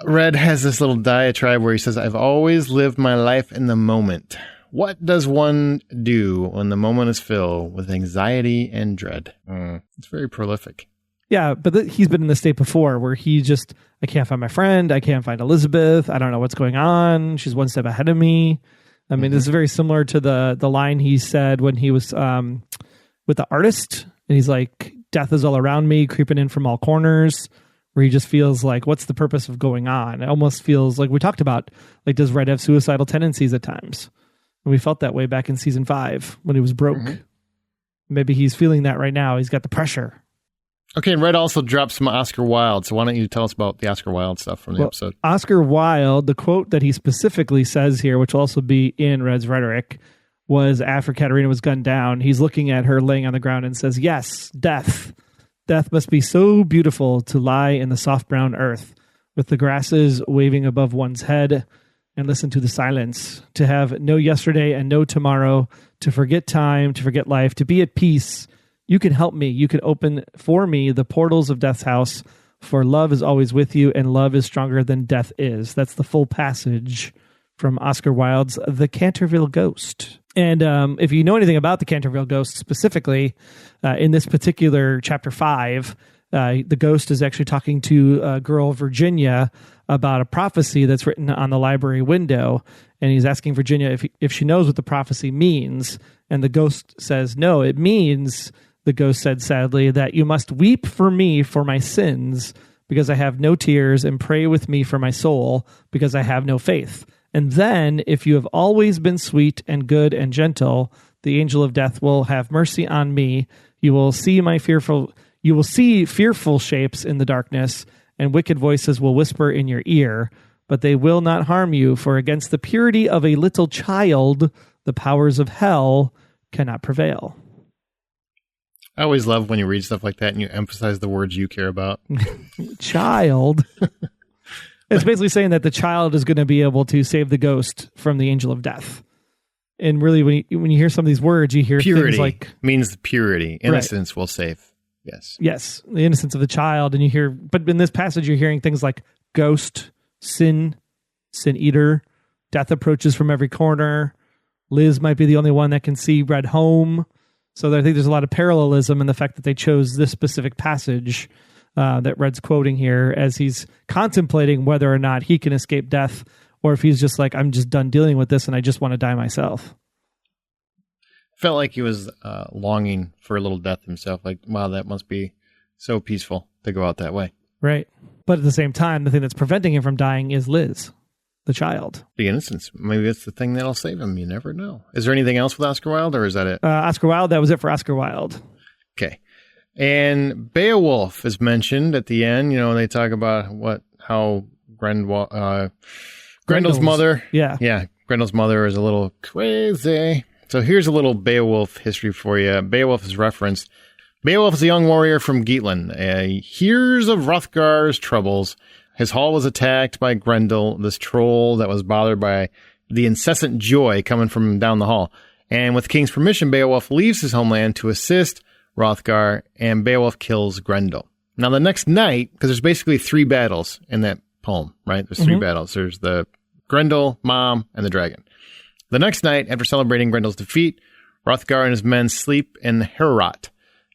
Red has this little diatribe where he says, I've always lived my life in the moment. What does one do when the moment is filled with anxiety and dread? It's very prolific. Yeah, but he's been in this state before where he just, I can't find my friend. I can't find Elizabeth. I don't know what's going on. She's one step ahead of me. I mean, this is very similar to the line he said when he was with the artist. And he's like, death is all around me, creeping in from all corners. Where he just feels like, what's the purpose of going on? It almost feels like we talked about, like, does Red have suicidal tendencies at times? And we felt that way back in season 5 when he was broke. Mm-hmm. Maybe he's feeling that right now. He's got the pressure. Okay, and Red also dropped some Oscar Wilde. So why don't you tell us about the Oscar Wilde stuff from the episode? Oscar Wilde, the quote that he specifically says here, which will also be in Red's rhetoric, was after Katarina was gunned down. He's looking at her laying on the ground and says, yes, death. Death must be so beautiful to lie in the soft brown earth with the grasses waving above one's head and listen to the silence, to have no yesterday and no tomorrow, to forget time, to forget life, to be at peace. You can help me. You can open for me the portals of death's house, for love is always with you and love is stronger than death is. That's the full passage from Oscar Wilde's The Canterville Ghost. And if you know anything about the Canterville Ghost specifically, in this particular chapter 5, the ghost is actually talking to a girl, Virginia, about a prophecy that's written on the library window. And he's asking Virginia if she knows what the prophecy means. And the ghost says, no, it means, the ghost said sadly, that you must weep for me for my sins because I have no tears, and pray with me for my soul because I have no faith. And then, if you have always been sweet and good and gentle, the angel of death will have mercy on me. You will see fearful shapes in the darkness, and wicked voices will whisper in your ear, but they will not harm you, for against the purity of a little child, the powers of hell cannot prevail. I always love when you read stuff like that and you emphasize the words you care about. Child. It's basically saying that the child is going to be able to save the ghost from the angel of death. And really, when you hear some of these words, you hear purity things like... means purity. Innocence will save. Yes. Yes, the innocence of the child. And you hear... But in this passage, you're hearing things like ghost, sin eater, death approaches from every corner. Liz might be the only one that can see Red home. So I think there's a lot of parallelism in the fact that they chose this specific passage that Red's quoting here as he's contemplating whether or not he can escape death, or if he's just like, I'm just done dealing with this and I just want to die myself. Felt like he was longing for a little death himself. Like, wow, that must be so peaceful to go out that way. Right. But at the same time, the thing that's preventing him from dying is Liz, the child. The innocence. Maybe it's the thing that'll save him. You never know. Is there anything else with Oscar Wilde, or is that it? Oscar Wilde, that was it for Oscar Wilde. Okay. And Beowulf is mentioned at the end. You know, they talk about how Grendel's mother. Yeah. Grendel's mother is a little crazy. So here's a little Beowulf history for you. Beowulf is referenced. Beowulf is a young warrior from Geatland. He hears of Hrothgar's troubles. His hall was attacked by Grendel, this troll that was bothered by the incessant joy coming from down the hall. And with the king's permission, Beowulf leaves his homeland to assist Hrothgar, and Beowulf kills Grendel. Now, the next night, because there's basically 3 battles in that poem, right? There's 3 battles. There's the Grendel, Mom, and the dragon. The next night, after celebrating Grendel's defeat, Hrothgar and his men sleep in Heorot.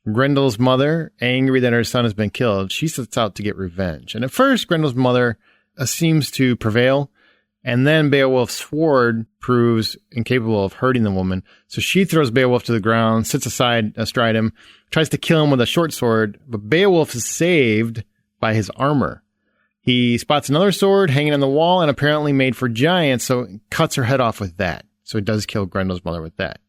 Grendel's mother, angry that her son has been killed, she sets out to get revenge. And at first, Grendel's mother seems to prevail, And then Beowulf's sword proves incapable of hurting the woman. So she throws Beowulf to the ground, sits astride him, tries to kill him with a short sword, but Beowulf is saved by his armor. He spots another sword hanging on the wall and apparently made for giants, so cuts her head off with that. So he does kill Grendel's mother with that.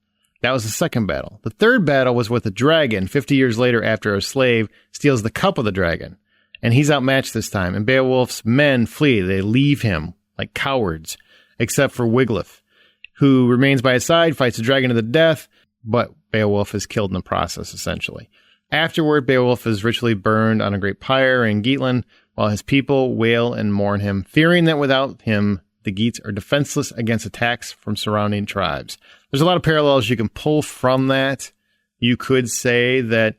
That was the second battle. The third battle was with a dragon 50 years later after a slave steals the cup of the dragon. And he's outmatched this time. And Beowulf's men flee. They leave him like cowards, except for Wiglaf, who remains by his side, fights the dragon to the death, but Beowulf is killed in the process, essentially. Afterward, Beowulf is ritually burned on a great pyre in Geatland, while his people wail and mourn him, fearing that without him, the Geats are defenseless against attacks from surrounding tribes. There's a lot of parallels you can pull from that. You could say that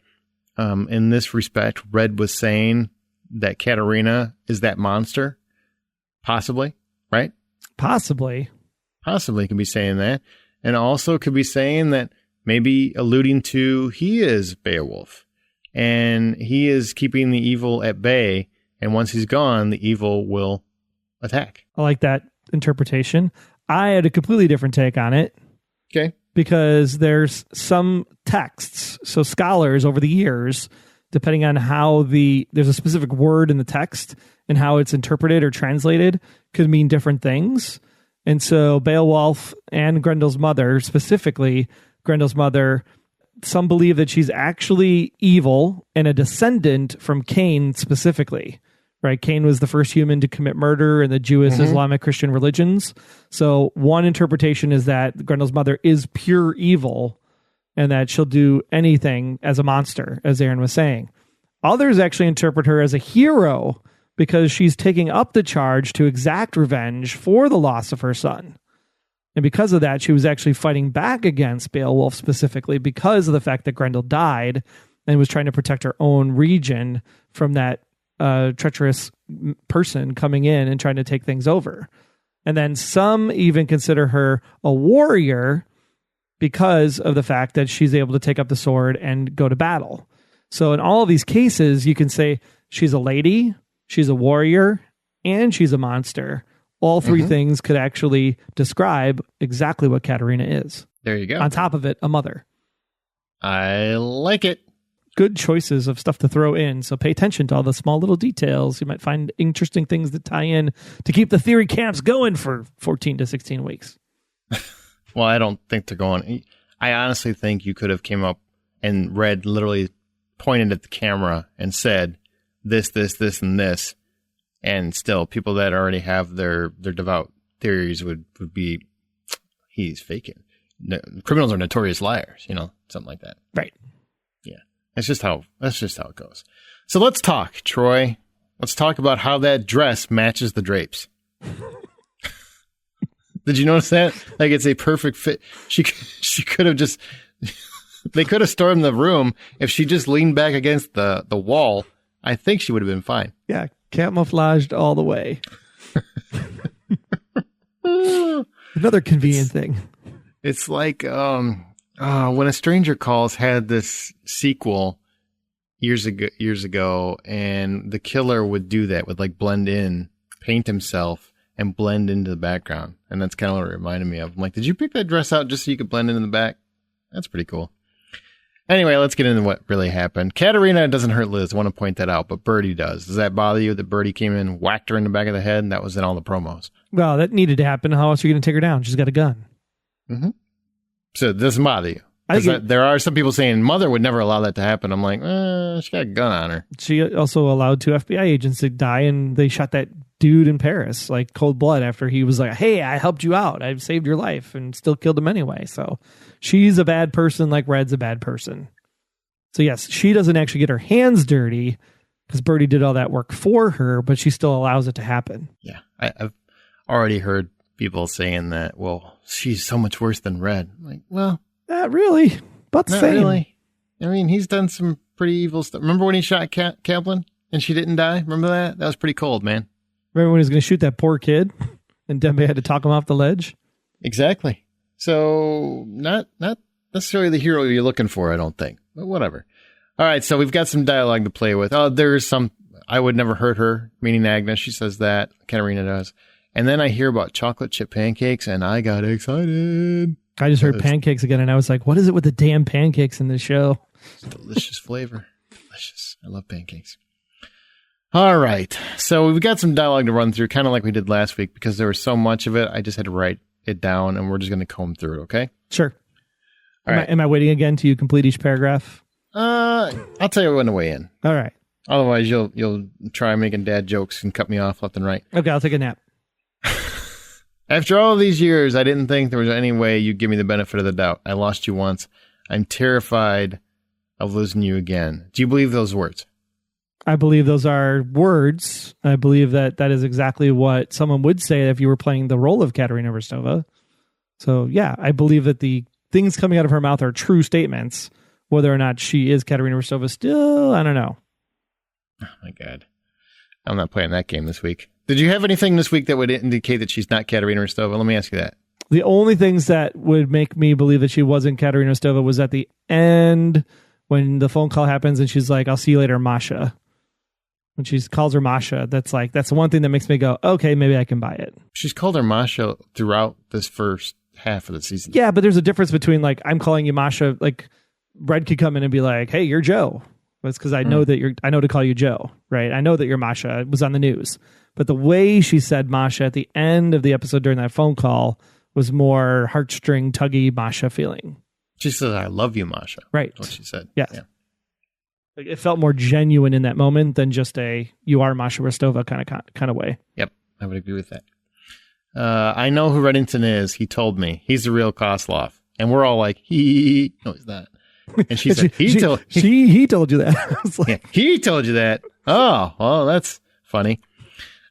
in this respect, Red was saying that Katarina is that monster. Possibly, right? Possibly could be saying that. And also could be saying that maybe alluding to he is Beowulf. And he is keeping the evil at bay. And once he's gone, the evil will attack. I like that interpretation. I had a completely different take on it. Okay. Because there's some texts, so scholars over the years, depending on how there's a specific word in the text and how it's interpreted or translated, could mean different things. And so Beowulf and Grendel's mother, specifically Grendel's mother, some believe that she's actually evil and a descendant from Cain specifically. Right? Cain was the first human to commit murder in the Jewish, Islamic, Christian religions. So one interpretation is that Grendel's mother is pure evil and that she'll do anything as a monster, as Aaron was saying. Others actually interpret her as a hero because she's taking up the charge to exact revenge for the loss of her son. And because of that, she was actually fighting back against Beowulf specifically because of the fact that Grendel died and was trying to protect her own region from that treacherous person coming in and trying to take things over. And then some even consider her a warrior because of the fact that she's able to take up the sword and go to battle. So in all of these cases, you can say she's a lady, she's a warrior, and she's a monster. All three things could actually describe exactly what Katarina is. There you go. On top of it, a mother. I like it. Good choices of stuff to throw in. So pay attention to all the small little details. You might find interesting things that tie in to keep the theory camps going for 14 to 16 weeks. Well, I don't think they're going. I honestly think you could have came up and Red literally pointed at the camera and said this, and this. And still, people that already have their devout theories would be, he's faking. No, criminals are notorious liars, something like that. Right. Yeah. That's just how it goes. So let's talk, Troy. Let's talk about how that dress matches the drapes. Did you notice that? Like, it's a perfect fit. She could have just, they could have stormed the room. If she just leaned back against the wall, I think she would have been fine. Yeah. Camouflaged all the way. Another convenient thing. It's like when A Stranger Calls had this sequel years ago, and the killer would do that, would like blend in, paint himself, and blend into the background. And that's kind of what it reminded me of. I'm like, did you pick that dress out just so you could blend in the back? That's pretty cool. Anyway, let's get into what really happened. Katarina doesn't hurt Liz. I want to point that out, but Birdie does. Does that bother you that Birdie came in, whacked her in the back of the head, and that was in all the promos? Well, that needed to happen. How else are you going to take her down? She's got a gun. Mm-hmm. So it doesn't bother you? There are some people saying Mother would never allow that to happen. I'm like, she got a gun on her. She also allowed 2 FBI agents to die, and they shot that dude in Paris, like cold blood, after he was like, hey, I helped you out. I saved your life, and still killed him anyway. So she's a bad person like Red's a bad person. So yes, she doesn't actually get her hands dirty because Birdie did all that work for her, but she still allows it to happen. Yeah, I've already heard people saying that, well, she's so much worse than Red. I'm like, well, not really, but not same. Really. I mean, he's done some pretty evil stuff. Remember when he shot Kaplan and she didn't die? Remember that? That was pretty cold, man. Remember when he was going to shoot that poor kid and Dembe had to talk him off the ledge? Exactly. So not necessarily the hero you're looking for, I don't think. But whatever. All right, so we've got some dialogue to play with. Oh, there's some, I would never hurt her, meaning Agnes. She says that. Katarina does. And then I hear about chocolate chip pancakes, and I got excited. I just heard pancakes again, and I was like, what is it with the damn pancakes in this show? Delicious flavor. Delicious. I love pancakes. All right. So we've got some dialogue to run through, kind of like we did last week, because there was so much of it. I just had to write it down, and we're just going to comb through it, okay? Sure. All right. Am I waiting again till you complete each paragraph? I'll tell you when to weigh in. All right. Otherwise, you'll try making dad jokes and cut me off left and right. Okay, I'll take a nap. After all these years, I didn't think there was any way you'd give me the benefit of the doubt. I lost you once. I'm terrified of losing you again. Do you believe those words? I believe those are words. I believe that is exactly what someone would say if you were playing the role of Katarina Rostova. So, yeah, I believe that the things coming out of her mouth are true statements. Whether or not she is Katarina Rostova still, I don't know. Oh, my God. I'm not playing that game this week. Did you have anything this week that would indicate that she's not Katarina Rostova? Let me ask you that. The only things that would make me believe that she wasn't Katarina Rostova was at the end when the phone call happens and she's like, I'll see you later, Masha. When she calls her Masha, that's the one thing that makes me go, okay, maybe I can buy it. She's called her Masha throughout this first half of the season. Yeah, but there's a difference between like, I'm calling you Masha, like Red could come in and be like, hey, you're Joe. It's because I know that I know to call you Joe, right? I know that you're Masha. It was on the news. But the way she said Masha at the end of the episode during that phone call was more heartstring, tuggy Masha feeling. She said, I love you, Masha. Right. That's what she said. Yes. Yeah. Like, it felt more genuine in that moment than just a you are Masha Rostova kind of way. Yep. I would agree with that. I know who Reddington is. He told me. He's the real Krilov. And we're all like, no, he's not. And she said, he told you that. Like, yeah, he told you that. Oh, well, that's funny.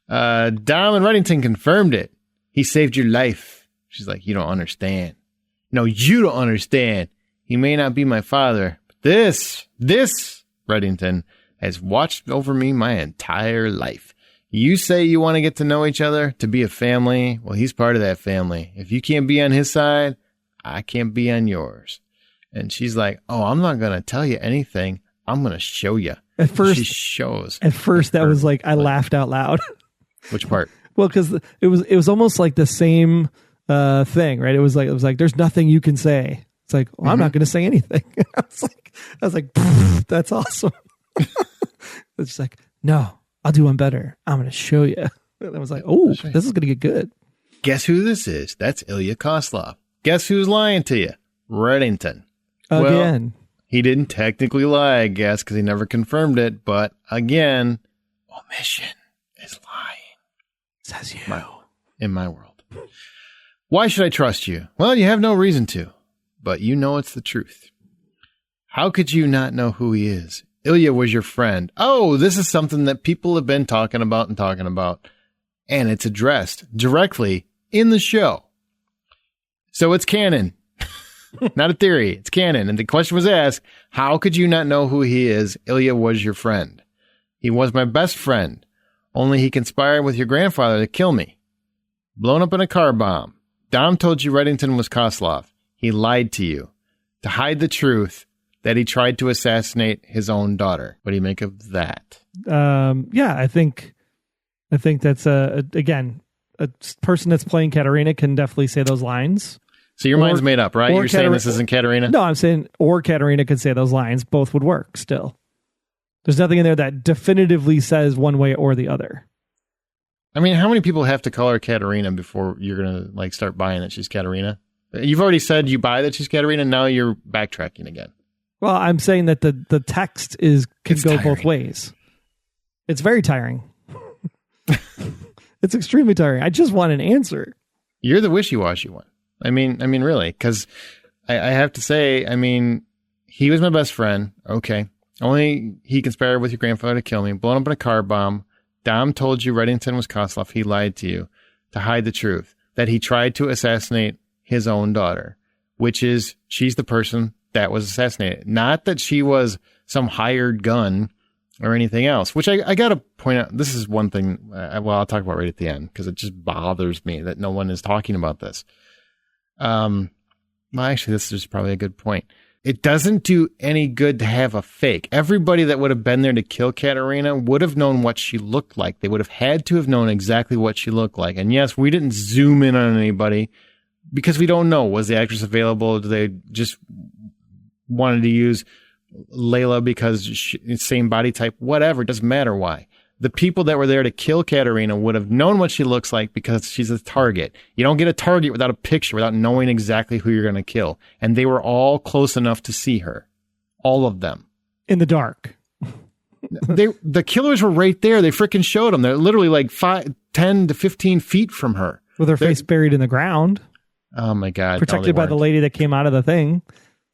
Dom and Reddington confirmed it. He saved your life. She's like, you don't understand. No, you don't understand. He may not be my father, but this Reddington has watched over me my entire life. You say you want to get to know each other, to be a family. Well, he's part of that family. If you can't be on his side, I can't be on yours. And she's like, oh, I'm not going to tell you anything. I'm going to show you. At first, she shows. At first, that was like, I laughed out loud. Which part? Well, because it was almost like the same thing, right? It was like, there's nothing you can say. It's like, well, I'm not going to say anything. I was like, that's awesome. It's just like, no, I'll do one better. I'm going to show you. And I was like, oh, this is going to get good. Guess who this is? That's Ilya Krilov. Guess who's lying to you? Reddington. Again. Well, he didn't technically lie, I guess, because he never confirmed it. But again, omission is lying. Says you. In my world. Why should I trust you? Well, you have no reason to, but you know it's the truth. How could you not know who he is? Ilya was your friend. Oh, this is something that people have been talking about. And it's addressed directly in the show. So it's canon. Not a theory. It's canon. And the question was asked, how could you not know who he is? Ilya was your friend. He was my best friend. Only he conspired with your grandfather to kill me. Blown up in a car bomb. Dom told you Reddington was Krilov. He lied to you. To hide the truth that he tried to assassinate his own daughter. What do you make of that? Yeah, I think that's, again, a person that's playing Katarina can definitely say those lines. So your mind's made up, right? You're saying this isn't Katarina? No, I'm saying, or Katarina could say those lines. Both would work still. There's nothing in there that definitively says one way or the other. I mean, how many people have to call her Katarina before you're going to start buying that she's Katarina? You've already said you buy that she's Katarina. Now you're backtracking again. Well, I'm saying that the text can go both ways. It's very tiring. It's extremely tiring. I just want an answer. You're the wishy-washy one. I mean, really, because I have to say, I mean, he was my best friend. Okay. Only he conspired with your grandfather to kill me, blown up in a car bomb. Dom told you Reddington was Krilov. He lied to you to hide the truth, that he tried to assassinate his own daughter, which is she's the person that was assassinated. Not that she was some hired gun or anything else, which I got to point out. This is one thing, I'll talk about right at the end, because it just bothers me that no one is talking about this. Well, actually, this is probably a good point. it doesn't do any good to have a fake. Everybody that would have been there to kill Katarina would have known what she looked like. They would have had to have known exactly what she looked like. And yes, we didn't zoom in on anybody because we don't know. Was the actress available? Do they just wanted to use Layla because same body type? Whatever. It doesn't matter why. The people that were there to kill Katarina would have known what she looks like because she's a target. You don't get a target without a picture, without knowing exactly who you're going to kill. And they were all close enough to see her. All of them. In the dark. The killers were right there. They freaking showed them. They're literally like 10 to 15 feet from her. With her face buried in the ground. Oh my God. Protected by the lady that came out of the thing.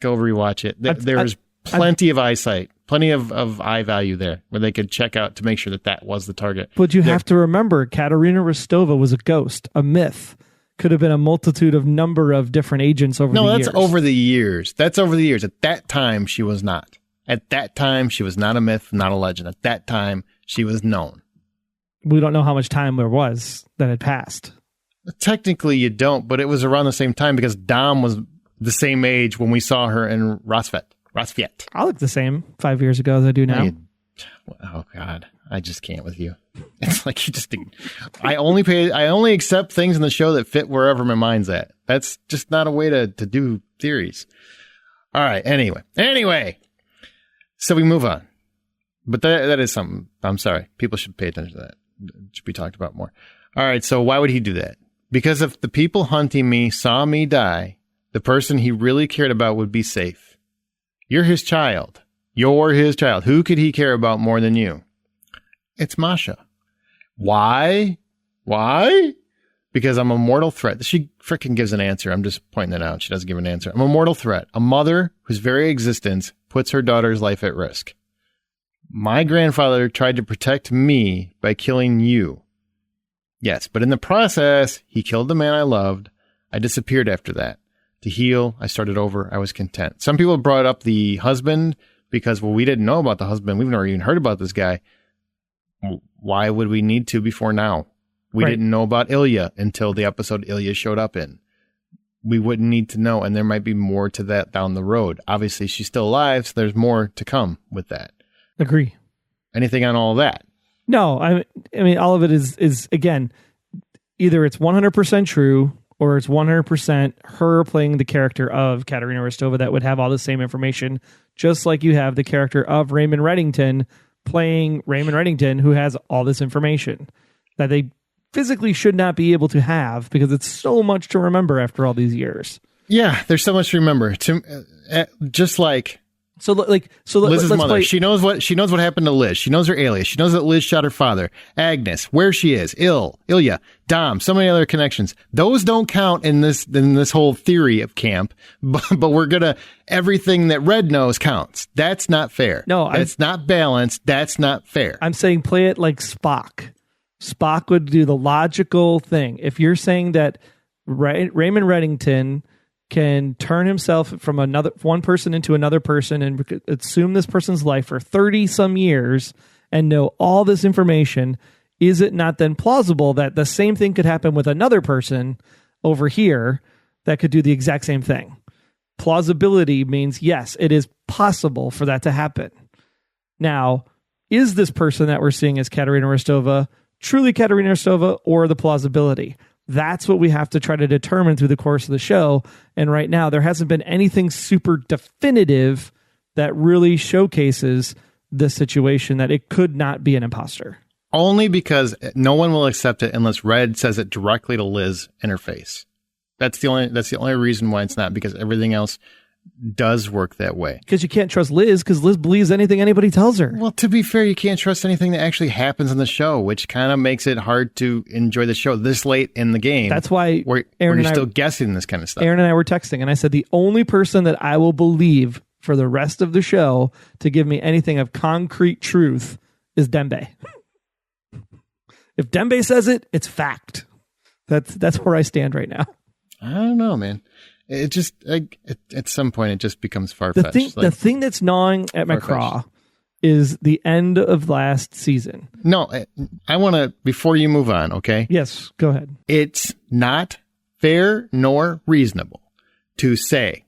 Go rewatch it. There's plenty of eyesight. Plenty of eye value there where they could check out to make sure that was the target. But you have to remember, Katarina Rostova was a ghost, a myth. Could have been a multitude of number of different agents over the years. No, that's over the years. That's over the years. At that time, she was not. At that time, she was not a myth, not a legend. At that time, she was known. We don't know how much time there was that had passed. Technically, you don't, but it was around the same time because Dom was the same age when we saw her in Rosviet. I look the same 5 years ago as I do now. Oh God, I just can't with you. It's like you just. I only accept things in the show that fit wherever my mind's at. That's just not a way to do theories. All right. Anyway. So we move on, but that is something. I'm sorry. People should pay attention to that. It should be talked about more. All right. So why would he do that? Because if the people hunting me saw me die, the person he really cared about would be safe. You're his child. You're his child. Who could he care about more than you? It's Masha. Why? Because I'm a mortal threat. She freaking gives an answer. I'm just pointing that out. She doesn't give an answer. I'm a mortal threat. A mother whose very existence puts her daughter's life at risk. My grandfather tried to protect me by killing you. Yes, but in the process, he killed the man I loved. I disappeared after that. To heal, I started over. I was content. Some people brought up the husband because, well, we didn't know about the husband. We've never even heard about this guy. Why would we need to before now? We didn't know about Ilya until the episode Ilya showed up in. We wouldn't need to know, and there might be more to that down the road. Obviously, she's still alive, so there's more to come with that. Agree. Anything on all that? No, I mean, all of it is again, either it's 100% true or it's 100% her playing the character of Katarina Rostova that would have all the same information, just like you have the character of Raymond Reddington playing Raymond Reddington, who has all this information that they physically should not be able to have because it's so much to remember after all these years. Yeah, there's so much to remember. Just like... Liz's mother. She knows what happened to Liz. She knows her alias. She knows that Liz shot her father. Agnes, where she is. Ilya, Dom, so many other connections. Those don't count in this whole theory of camp. But we're gonna everything that Red knows counts. That's not fair. No, that's not balanced. That's not fair. I'm saying play it like Spock. Spock would do the logical thing. If you're saying that Raymond Reddington can turn himself from one person into another person and assume this person's life for 30 some years and know all this information, is it not then plausible that the same thing could happen with another person over here that could do the exact same thing? Plausibility means, yes, it is possible for that to happen. Now, is this person that we're seeing as Katarina Rostova truly Katarina Rostova, or the plausibility? That's what we have to try to determine through the course of the show. And right now, there hasn't been anything super definitive that really showcases this situation that it could not be an imposter. Only because no one will accept it unless Red says it directly to Liz in her face. That's the only reason why it's not, because everything else does work that way. Because you can't trust Liz, because Liz believes anything anybody tells her. Well, to be fair, you can't trust anything that actually happens in the show, which kind of makes it hard to enjoy the show this late in the game. That's why where you're still guessing this kind of stuff. Aaron and I were texting, and I said the only person that I will believe for the rest of the show to give me anything of concrete truth is Dembe. If Dembe says it, it's fact. That's where I stand right now. I don't know, man. It just at some point it just becomes far-fetched. The thing that's gnawing at my craw is the end of last season. No, I want to, before you move on, okay? Yes, go ahead. It's not fair nor reasonable to say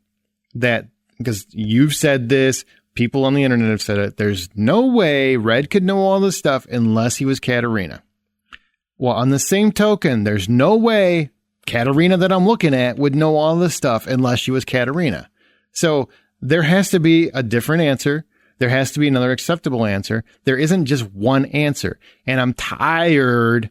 that because you've said this, people on the internet have said it, there's no way Red could know all this stuff unless he was Katarina. Well, on the same token, there's no way Katarina that I'm looking at would know all this stuff unless she was Katarina. So there has to be a different answer. There has to be another acceptable answer. There isn't just one answer. And I'm tired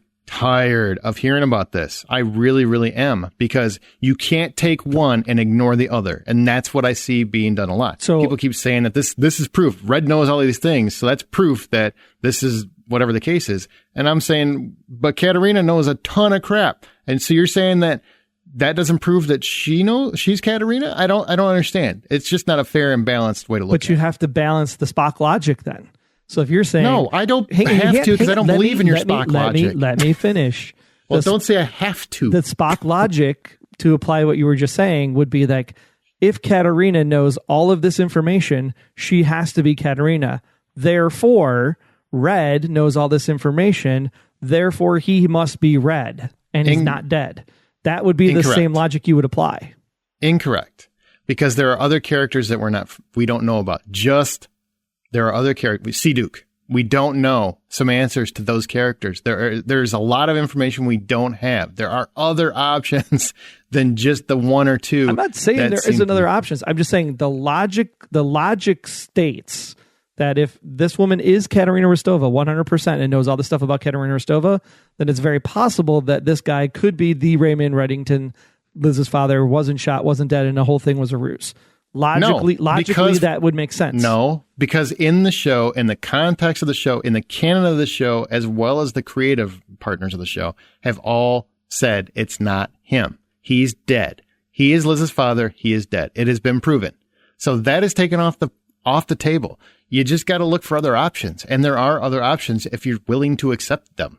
of hearing about this. I really, really am, because you can't take one and ignore the other. And that's what I see being done a lot. So people keep saying that this is proof. Red knows all of these things. So that's proof that this is whatever the case is. And I'm saying, but Katarina knows a ton of crap. And so you're saying that doesn't prove that she knows she's Katarina? I don't understand. It's just not a fair and balanced way to look at it. But you have to balance the Spock logic then. So if you're saying... No, I don't have to, because I don't believe in your Spock logic. Let me finish. Well, don't say I have to. The Spock logic, to apply what you were just saying, would be like, if Katarina knows all of this information, she has to be Katarina. Therefore, Red knows all this information. Therefore, he must be Red, and he's not dead. That would be the same logic you would apply. Incorrect. Because there are other characters that we don't know about. There are other characters. Seaduke. We don't know some answers to those characters. There's a lot of information we don't have. There are other options than just the one or two. I'm not saying there isn't other options. I'm just saying the logic states that if this woman is Katarina Rostova 100% and knows all the stuff about Katarina Rostova, then it's very possible that this guy could be the Raymond Reddington, Liz's father, wasn't shot, wasn't dead, and the whole thing was a ruse. Logically, that would make sense. No, because in the show, in the context of the show, in the canon of the show, as well as the creative partners of the show, have all said it's not him. He's dead. He is Liz's father. He is dead. It has been proven. So that is taken off the table. You just got to look for other options. And there are other options if you're willing to accept them.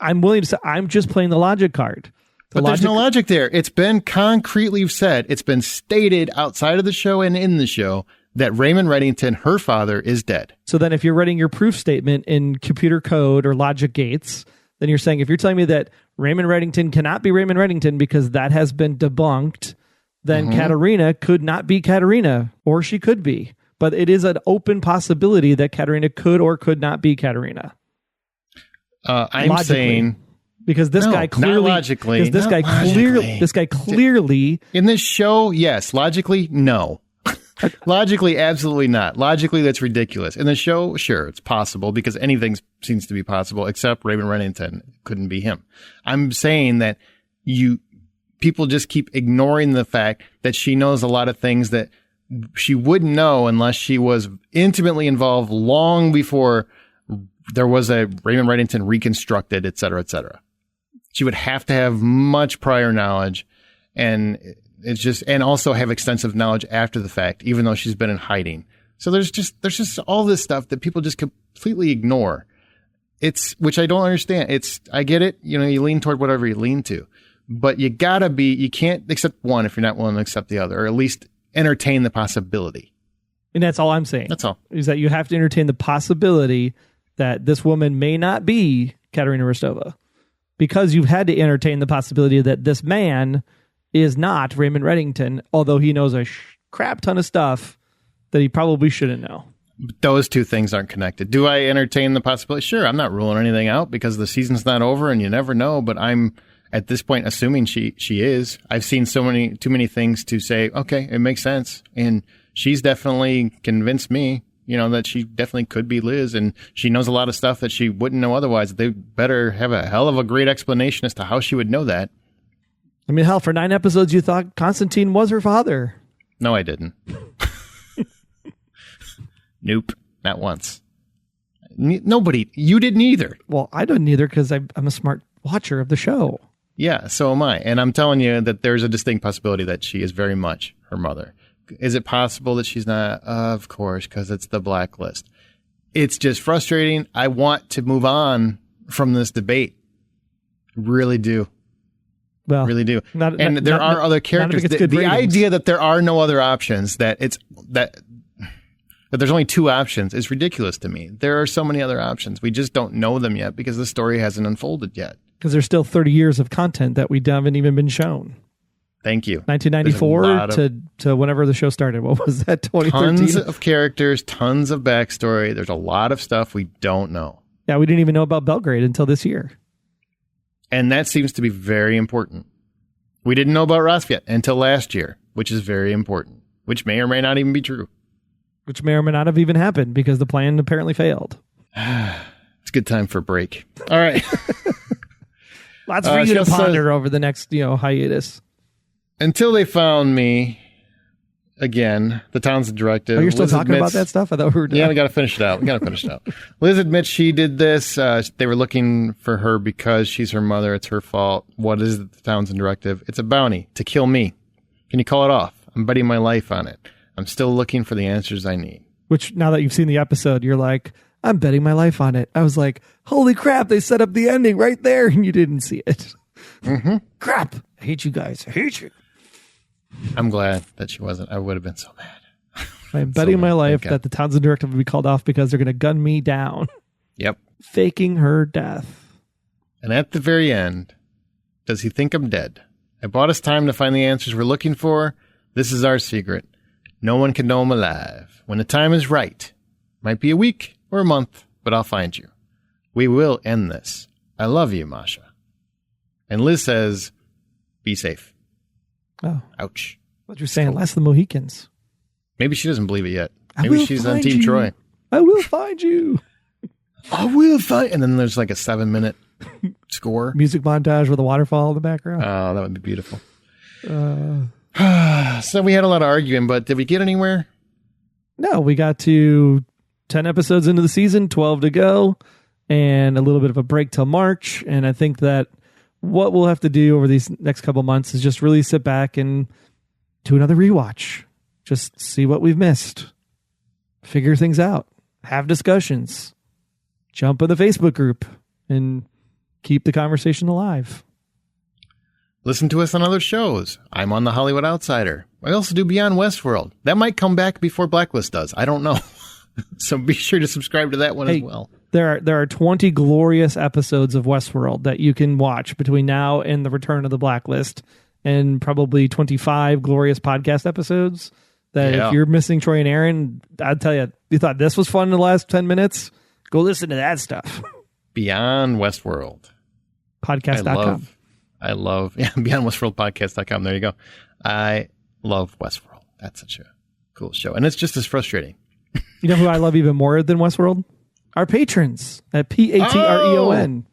I'm willing to say, I'm just playing the logic card. There's no logic there. It's been concretely said, it's been stated outside of the show and in the show that Raymond Reddington, her father, is dead. So then if you're writing your proof statement in computer code or logic gates, then you're saying, if you're telling me that Raymond Reddington cannot be Raymond Reddington because that has been debunked, then Katarina could not be Katarina, or she could be. But it is an open possibility that Katarina could or could not be Katarina. I'm saying... Because this guy clearly, this guy clearly, in this show, yes. Logically, no. Logically, absolutely not. Logically, that's ridiculous. In the show, sure, it's possible because anything seems to be possible except Raymond Reddington couldn't be him. I'm saying that people just keep ignoring the fact that she knows a lot of things that she wouldn't know unless she was intimately involved long before there was a Raymond Reddington reconstructed, et cetera, et cetera. She would have to have much prior knowledge and also have extensive knowledge after the fact, even though she's been in hiding. So there's just all this stuff that people just completely ignore. Which I don't understand. I get it. You lean toward whatever you lean to, but you can't accept one if you're not willing to accept the other, or at least entertain the possibility. And that's all I'm saying. That's all. Is that you have to entertain the possibility that this woman may not be Katarina Rostova, because you've had to entertain the possibility that this man is not Raymond Reddington, although he knows a crap ton of stuff that he probably shouldn't know. Those two things aren't connected. Do I entertain the possibility? Sure, I'm not ruling anything out because the season's not over and you never know, but I'm at this point assuming she is. I've seen too many things to say, okay, it makes sense. And she's definitely convinced me, that she definitely could be Liz, and she knows a lot of stuff that she wouldn't know otherwise. They better have a hell of a great explanation as to how she would know that. I mean, hell, for 9 episodes, you thought Constantine was her father. No, I didn't. Nope, not once. Nobody. You didn't either. Well, I didn't either because I'm a smart watcher of the show. Yeah, so am I. And I'm telling you that there's a distinct possibility that she is very much her mother. Is it possible that she's not? Of course, because it's the Blacklist. It's just frustrating. I want to move on from this debate. Really do. Well, really do. There are other characters. The idea that there are no other options, that there's only 2 options, is ridiculous to me. There are so many other options. We just don't know them yet because the story hasn't unfolded yet. Because there's still 30 years of content that we haven't even been shown. Thank you. 1994 to whenever the show started. What was that, 2013? Tons of characters, tons of backstory. There's a lot of stuff we don't know. Yeah, we didn't even know about Belgrade until this year. And that seems to be very important. We didn't know about Rostova until last year, which is very important, which may or may not even be true. Which may or may not have even happened because the plan apparently failed. It's a good time for a break. All right. Lots for you to ponder over the next, hiatus. Until they found me, again, the Townsend Directive. Oh, you're still talking about that stuff? I thought we were done. Yeah, we got to finish it out. Liz admits she did this. They were looking for her because she's her mother. It's her fault. What is the Townsend Directive? It's a bounty to kill me. Can you call it off? I'm betting my life on it. I'm still looking for the answers I need. Which, now that you've seen the episode, you're like, I'm betting my life on it. I was like, holy crap, they set up the ending right there, and you didn't see it. Mm-hmm. Crap. I hate you guys. I hate you. I'm glad that she wasn't. I would have been so mad. I'm betting my life that the Townsend Directive will be called off because they're going to gun me down. Yep. Faking her death. And at the very end, does he think I'm dead? I bought us time to find the answers we're looking for. This is our secret. No one can know I'm alive. When the time is right, might be a week or a month, but I'll find you. We will end this. I love you, Masha. And Liz says, be safe. Oh. Ouch. What you're saying, less the Mohicans. Maybe she doesn't believe it yet. Maybe she's on Team Troy. I will find you. I will find. And then there's like a 7-minute score. Music montage with a waterfall in the background. Oh, that would be beautiful. So we had a lot of arguing, but did we get anywhere? No, we got to 10 episodes into the season, 12 to go, and a little bit of a break till March. And I think that what we'll have to do over these next couple months is just really sit back and do another rewatch. Just see what we've missed. Figure things out. Have discussions. Jump in the Facebook group and keep the conversation alive. Listen to us on other shows. I'm on The Hollywood Outsider. I also do Beyond Westworld. That might come back before Blacklist does. I don't know. So be sure to subscribe to that one as well. There are 20 glorious episodes of Westworld that you can watch between now and the return of the Blacklist, and probably 25 glorious podcast episodes that if you're missing Troy and Aaron, I'd tell you, you thought this was fun in the last 10 minutes? Go listen to that stuff. Beyond Westworld. Podcast.com. I love Beyond Westworld Podcast.com. There you go. I love Westworld. That's such a cool show. And it's just as frustrating. You know who I love even more than Westworld? Our patrons at Patreon.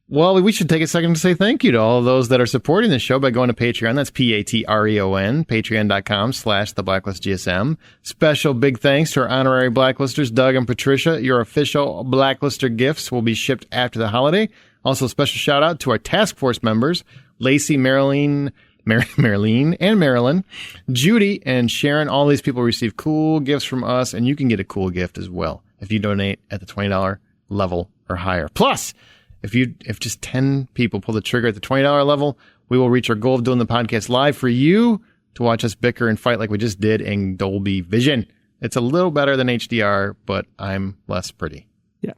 Well, we should take a second to say thank you to all of those that are supporting the show by going to Patreon. That's Patreon, patreon.com/theblacklistgsm. Special big thanks to our honorary blacklisters, Doug and Patricia. Your official Blacklister gifts will be shipped after the holiday. Also, special shout out to our task force members, Lacey, Marilyn, and Marilyn, Judy, and Sharon. All these people receive cool gifts from us, and you can get a cool gift as well if you donate at the $20 level or higher. Plus, if just 10 people pull the trigger at the $20 level, we will reach our goal of doing the podcast live for you to watch us bicker and fight like we just did in Dolby Vision. It's a little better than HDR, but I'm less pretty. Yeah.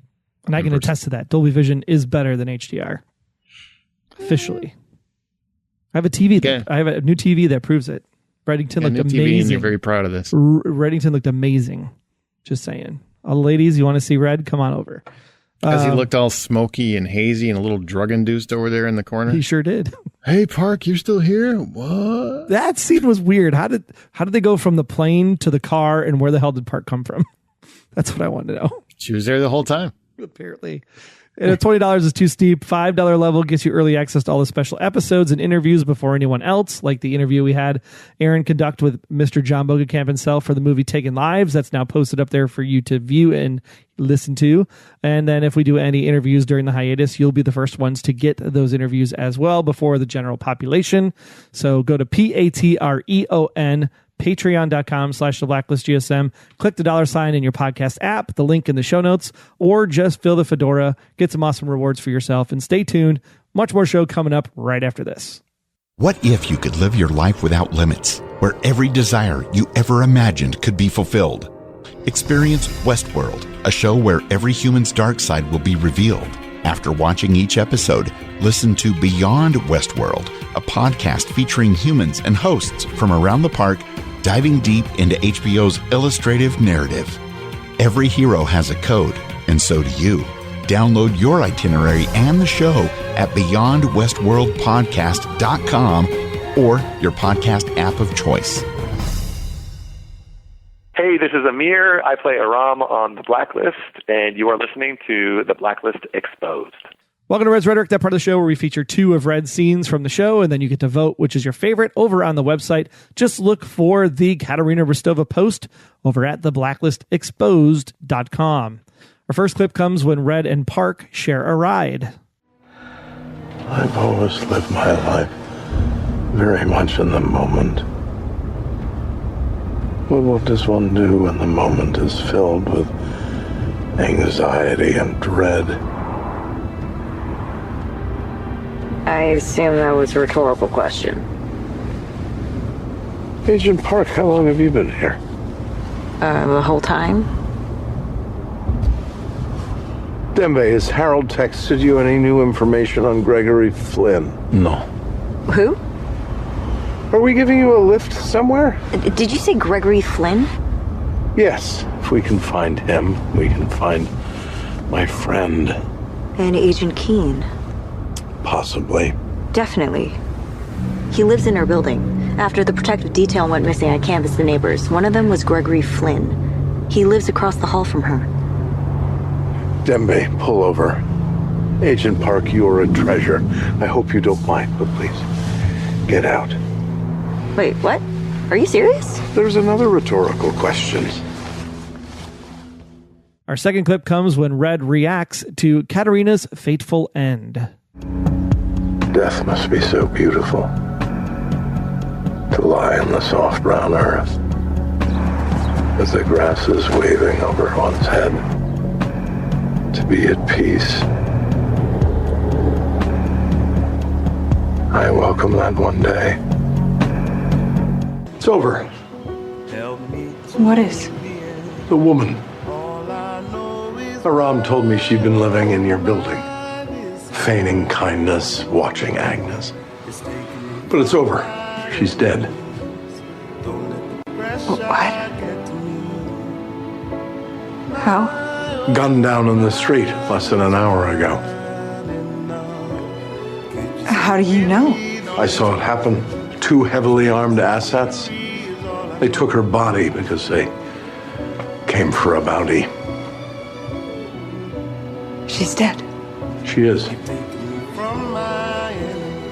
And I can attest to that. Dolby Vision is better than HDR. Officially. I have a TV. I have a new TV that proves it. Reddington looked amazing. TV, and you're very proud of this. Reddington looked amazing. Just saying. All the ladies, you want to see Red? Come on over. Because he looked all smoky and hazy and a little drug-induced over there in the corner. He sure did. Hey, Park, you're still here? What? That scene was weird. How did they go from the plane to the car, and where the hell did Park come from? That's what I wanted to know. She was there the whole time. Apparently. And $20 is too steep. $5 level gets you early access to all the special episodes and interviews before anyone else, like the interview we had Aaron conduct with Mr. John Bogenkamp himself for the movie Taken Lives. That's now posted up there for you to view and listen to. And then if we do any interviews during the hiatus, you'll be the first ones to get those interviews as well before the general population. So go to Patreon, patreon.com/theblacklistgsm. Click the $sign in your podcast app, the link in the show notes, or just fill the fedora, get some awesome rewards for yourself, and stay tuned. Much more show coming up right after this. What if you could live your life without limits, where every desire you ever imagined could be fulfilled? Experience Westworld, a show where every human's dark side will be revealed. After watching each episode, listen to Beyond Westworld, a podcast featuring humans and hosts from around the park, diving deep into HBO's illustrative narrative. Every hero has a code, and so do you. Download your itinerary and the show at beyondwestworldpodcast.com or your podcast app of choice. Hey, this is Amir. I play Aram on The Blacklist, and you are listening to The Blacklist Exposed. Welcome to Red's Rhetoric, that part of the show where we feature 2 of Red's scenes from the show, and then you get to vote which is your favorite over on the website. Just look for the Katarina Rostova post over at theblacklistexposed.com. Our first clip comes when Red and Park share a ride. I've always lived my life very much in the moment. But what does one do when the moment is filled with anxiety and dread? I assume that was a rhetorical question. Agent Park, how long have you been here? The whole time? Dembe, has Harold texted you any new information on Gregory Flynn? No. Who? Are we giving you a lift somewhere? Did you say Gregory Flynn? Yes. If we can find him, we can find my friend. And Agent Keene? Possibly. Definitely. He lives in our building. After the protective detail went missing, I canvassed the neighbors. One of them was Gregory Flynn. He lives across the hall from her. Dembe, pull over. Agent Park, you are a treasure. I hope you don't mind, but please, get out. Wait, what? Are you serious? There's another rhetorical question. Our second clip comes when Red reacts to Katarina's fateful end. Death must be so beautiful. To lie in the soft brown earth, with the grasses waving over one's head. To be at peace. I welcome that one day. It's over. What is? The woman. Aram told me she'd been living in your building, feigning kindness, watching Agnes. But it's over. She's dead. What? How? Gunned down in the street less than an hour ago. How do you know? I saw it happen. 2 heavily armed assets. They took her body because they came for a bounty. She's dead. She is.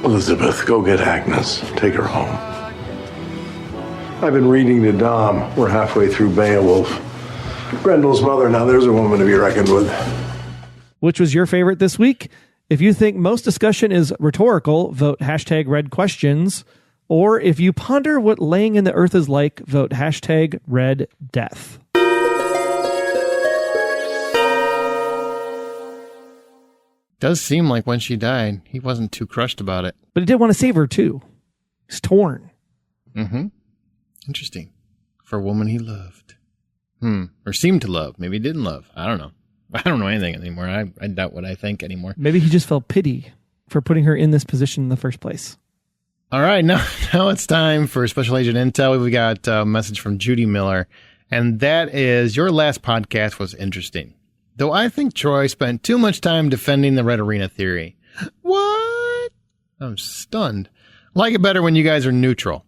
Elizabeth, go get Agnes. Take her home. I've been reading to Dom. We're halfway through Beowulf. Grendel's mother, now there's a woman to be reckoned with. Which was your favorite this week? If you think most discussion is rhetorical, vote hashtag Red Questions. Or if you ponder what laying in the earth is like, vote hashtag Red Death. Does seem like when she died, he wasn't too crushed about it. But he did want to save her too. He's torn. Mm-hmm. Interesting. For a woman he loved. Or seemed to love. Maybe he didn't love. I don't know. I don't know anything anymore. I doubt what I think anymore. Maybe he just felt pity for putting her in this position in the first place. All right, now it's time for Special Agent Intel. We got a message from Judy Miller, and that is, your last podcast was interesting, though I think Troy spent too much time defending the Red Arena theory. What? I'm stunned. Like it better when you guys are neutral.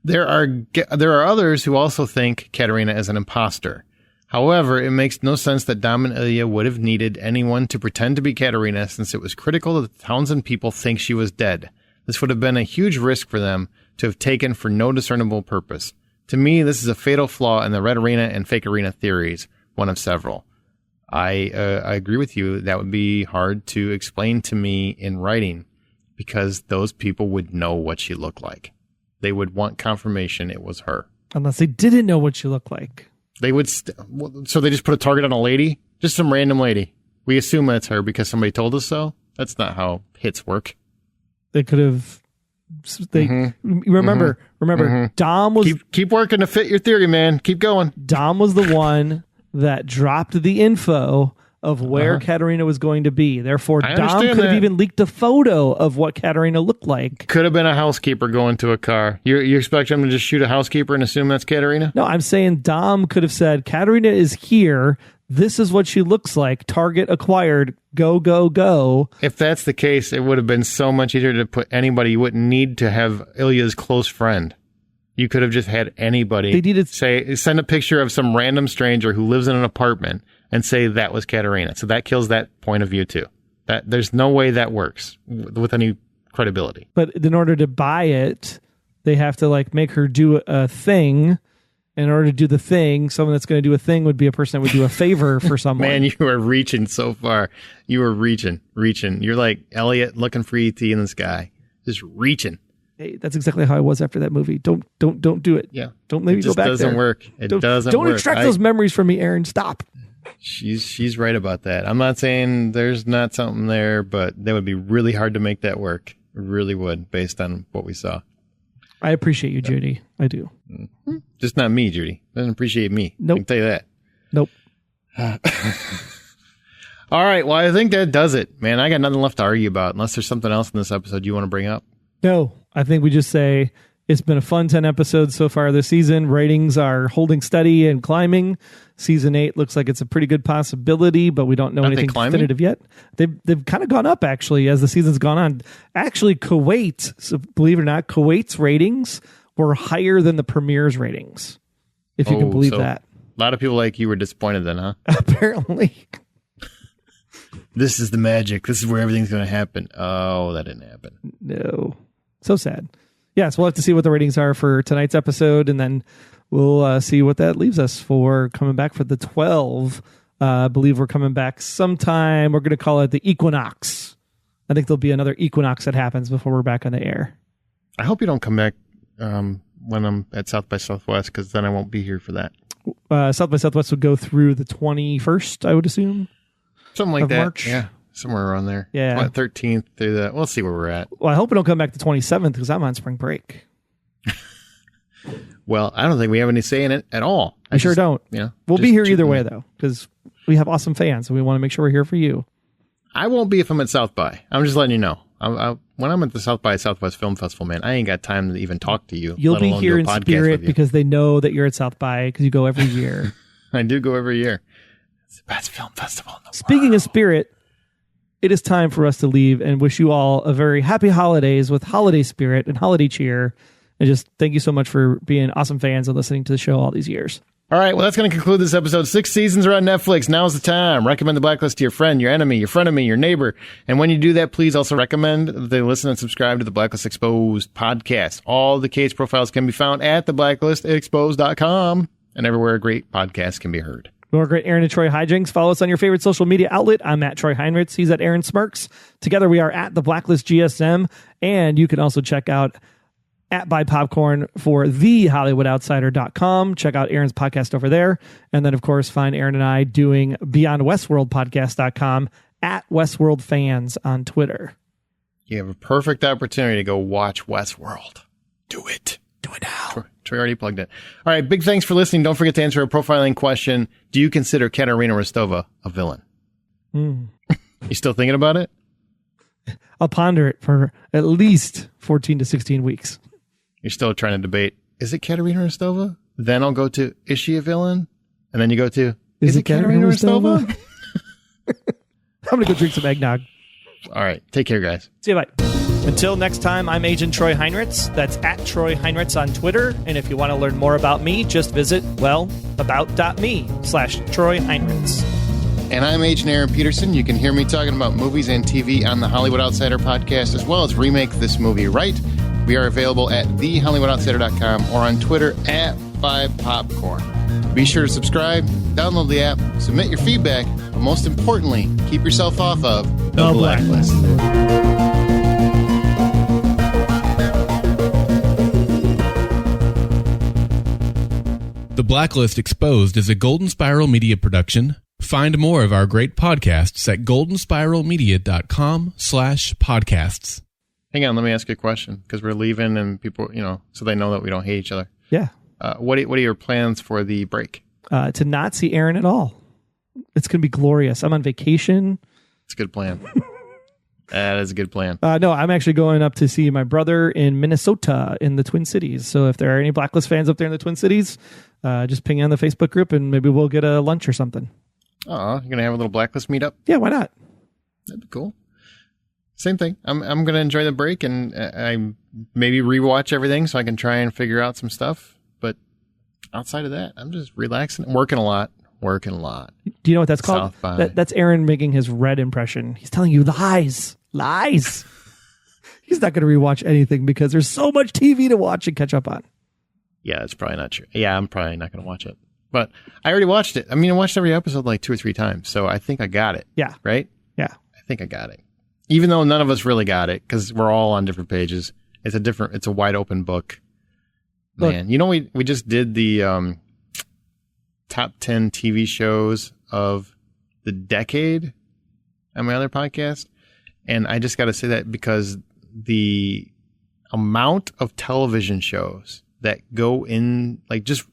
There are others who also think Katarina is an imposter. However, it makes no sense that Dom and Ilya would have needed anyone to pretend to be Katarina, since it was critical that the Townsend people think she was dead. This would have been a huge risk for them to have taken for no discernible purpose. To me, this is a fatal flaw in the Red Arena and Fake Arena theories, one of several. I agree with you. That would be hard to explain to me in writing, because those people would know what she looked like. They would want confirmation it was her. Unless they didn't know what she looked like. They would, so they just put a target on a lady? Just some random lady. We assume that's her because somebody told us so? That's not how hits work. They could have. Remember, Dom was. Keep working to fit your theory, man. Keep going. Dom was the one that dropped the info of where Katarina was going to be. Therefore, I Dom understand could have that. even leaked a photo of what Katarina looked like. Could have been a housekeeper going to a car. You expect him to just shoot a housekeeper and assume that's Katarina? No, I'm saying Dom could have said, Katarina is here. This is what she looks like. Target acquired. Go, go, go. If that's the case, it would have been so much easier to put anybody. You wouldn't need to have Ilya's close friend. You could have just had anybody send a picture of some random stranger who lives in an apartment and say that was Katarina. So that kills that point of view too. That there's no way that works with any credibility. But in order to buy it, they have to like make her do a thing. In order to do the thing, someone that's going to do a thing would be a person that would do a favor for someone. Man, you are reaching so far. You are reaching. You're like Elliot looking for ET in the sky. Just reaching. Hey, that's exactly how I was after that movie. Don't do it. Yeah. Don't let me go back there. It doesn't work. It doesn't work. Don't extract those memories from me, Aaron. Stop. She's right about that. I'm not saying there's not something there, but that would be really hard to make that work. It really would, based on what we saw. I appreciate you, Judy. I do. Mm-hmm. Just not me, Judy. Doesn't appreciate me. Nope. I can tell you that. Nope. All right. Well, I think that does it, man. I got nothing left to argue about unless there's something else in this episode you want to bring up. No, I think we just say it's been a fun 10 episodes so far this season. Ratings are holding steady and climbing. Season 8 looks like it's a pretty good possibility, but we don't know anything definitive yet. They've kind of gone up, actually, as the season's gone on. Actually, Kuwait, so believe it or not, Kuwait's ratings were higher than the premier's ratings, if you can believe that. A lot of people like you were disappointed then, huh? Apparently. This is the magic. This is where everything's going to happen. Oh, that didn't happen. No. So sad. Yes, we'll have to see what the ratings are for tonight's episode, and then we'll see what that leaves us for coming back for the 12. I believe we're coming back sometime. We're going to call it the Equinox. I think there'll be another Equinox that happens before we're back on the air. I hope you don't come back when I'm at South by Southwest, because then I won't be here for that. South by Southwest would go through the 21st, I would assume. Something like that. March. Yeah. Somewhere around there. Yeah. 13th through that. We'll see where we're at. Well, I hope we don't come back the 27th because I'm on spring break. Well, I don't think we have any say in it at all. I sure don't. Yeah. We'll be here either way, though, because we have awesome fans, and we want to make sure we're here for you. I won't be if I'm at South by. I'm just letting you know. When I'm at the South by Southwest Film Festival, man, I ain't got time to even talk to you. You'll be here in spirit because they know that you're at South by because you go every year. I do go every year. It's the best film festival in the world. Speaking of spirit, it is time for us to leave and wish you all a very happy holidays with holiday spirit and holiday cheer. And just thank you so much for being awesome fans and listening to the show all these years. All right, well, that's going to conclude this episode. 6 seasons are on Netflix. Now's the time. Recommend The Blacklist to your friend, your enemy, your frenemy, your neighbor. And when you do that, please also recommend that they listen and subscribe to the Blacklist Exposed podcast. All the case profiles can be found at theblacklistexposed.com and everywhere great podcasts can be heard. More great Aaron and Troy hijinks. Follow us on your favorite social media outlet. I'm at Troy Heinrichs. He's at Aaron Smirks. Together we are at The Blacklist GSM. And you can also check out at Buy Popcorn for thehollywoodoutsiders.com. Check out Aaron's podcast over there. And then, of course, find Aaron and I doing Beyond Westworld podcast.com at Westworld Fans on Twitter. You have a perfect opportunity to go watch Westworld. Do it. Do it now. Troy already plugged it. All right, big thanks for listening. Don't forget to answer a profiling question. Do you consider Katarina Rostova a villain? You still thinking about it? I'll ponder it for at least 14 to 16 weeks. You're still trying to debate, is it Katarina Rostova? Then I'll go to, is she a villain? And then you go to, is it Katarina Rostova? I'm going to go drink some eggnog. All right, take care, guys. See you, bye. Until next time, I'm Agent Troy Heinrichs. That's at Troy Heinrichs on Twitter. And if you want to learn more about me, just visit, about.me/Troy Heinrichs. And I'm Agent Aaron Peterson. You can hear me talking about movies and TV on the Hollywood Outsider podcast, as well as Remake This Movie Right. We are available at thehollywoodoutsiders.com or on Twitter at 5popcorn. Be sure to subscribe, download the app, submit your feedback, but most importantly, keep yourself off of the Blacklist. The Blacklist Exposed is a Golden Spiral Media production. Find more of our great podcasts at goldenspiralmedia.com/podcasts. Hang on, let me ask you a question, because we're leaving and people, so they know that we don't hate each other. Yeah. What are your plans for the break? To not see Aaron at all. It's going to be glorious. I'm on vacation. It's a good plan. That is a good plan. No, I'm actually going up to see my brother in Minnesota in the Twin Cities. So if there are any Blacklist fans up there in the Twin Cities, just ping on the Facebook group and maybe we'll get a lunch or something. Oh, you're going to have a little Blacklist meetup? Yeah, why not? That'd be cool. Same thing. I'm going to enjoy the break and I maybe rewatch everything so I can try and figure out some stuff. But outside of that, I'm just relaxing, working a lot. Do you know what that's called? That's Aaron making his Red impression. He's telling you lies. He's not going to rewatch anything because there's so much TV to watch and catch up on. Yeah, it's probably not true. Yeah, I'm probably not going to watch it. But I already watched it. I mean, I watched every episode like 2 or 3 times. So I think I got it. Yeah. Right? Yeah. I think I got it. Even though none of us really got it because we're all on different pages. It's a wide open book. Man, you know, we just did the top 10 TV shows of the decade on my other podcast. And I just got to say that because the amount of television shows that go in, like, just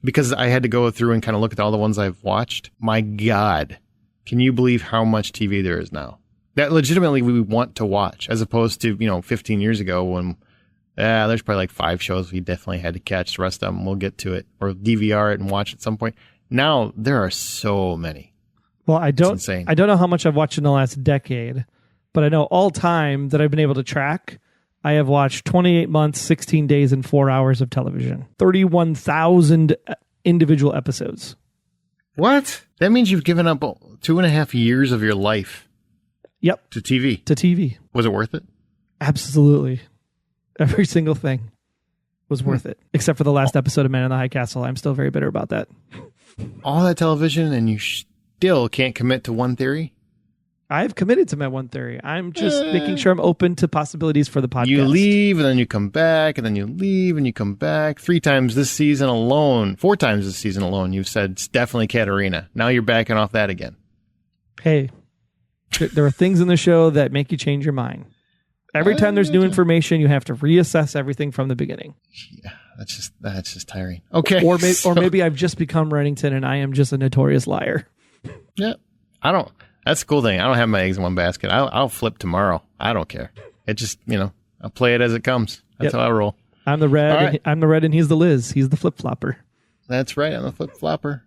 because I had to go through and kind of look at all the ones I've watched. My God, can you believe how much TV there is now that legitimately we want to watch, as opposed to, 15 years ago when there's probably like 5 shows we definitely had to catch. The rest of them, we'll get to it or DVR it and watch at some point. Now there are so many. Well, I don't know how much I've watched in the last decade, but I know all time that I've been able to track, I have watched 28 months, 16 days, and 4 hours of television. 31,000 individual episodes. What? That means you've given up 2.5 years of your life. Yep. To TV. Was it worth it? Absolutely. Every single thing was worth it. Except for the last episode of Man in the High Castle. I'm still very bitter about that. All that television and you still can't commit to one theory? I've committed to my one theory. I'm just making sure I'm open to possibilities for the podcast. You leave and then you come back and then you leave and you come back. 4 times this season alone, you've said it's definitely Katarina. Now you're backing off that again. Hey, there are things in the show that make you change your mind. Every time there's new information, you have to reassess everything from the beginning. Yeah, that's just tiring. Okay. Or maybe I've just become Reddington and I am just a notorious liar. Yeah. That's the cool thing. I don't have my eggs in one basket. I'll flip tomorrow. I don't care. It just, I'll play it as it comes. That's how I roll. I'm the red. Right. I'm the red and he's the Liz. He's the flip flopper. That's right. I'm the flip flopper.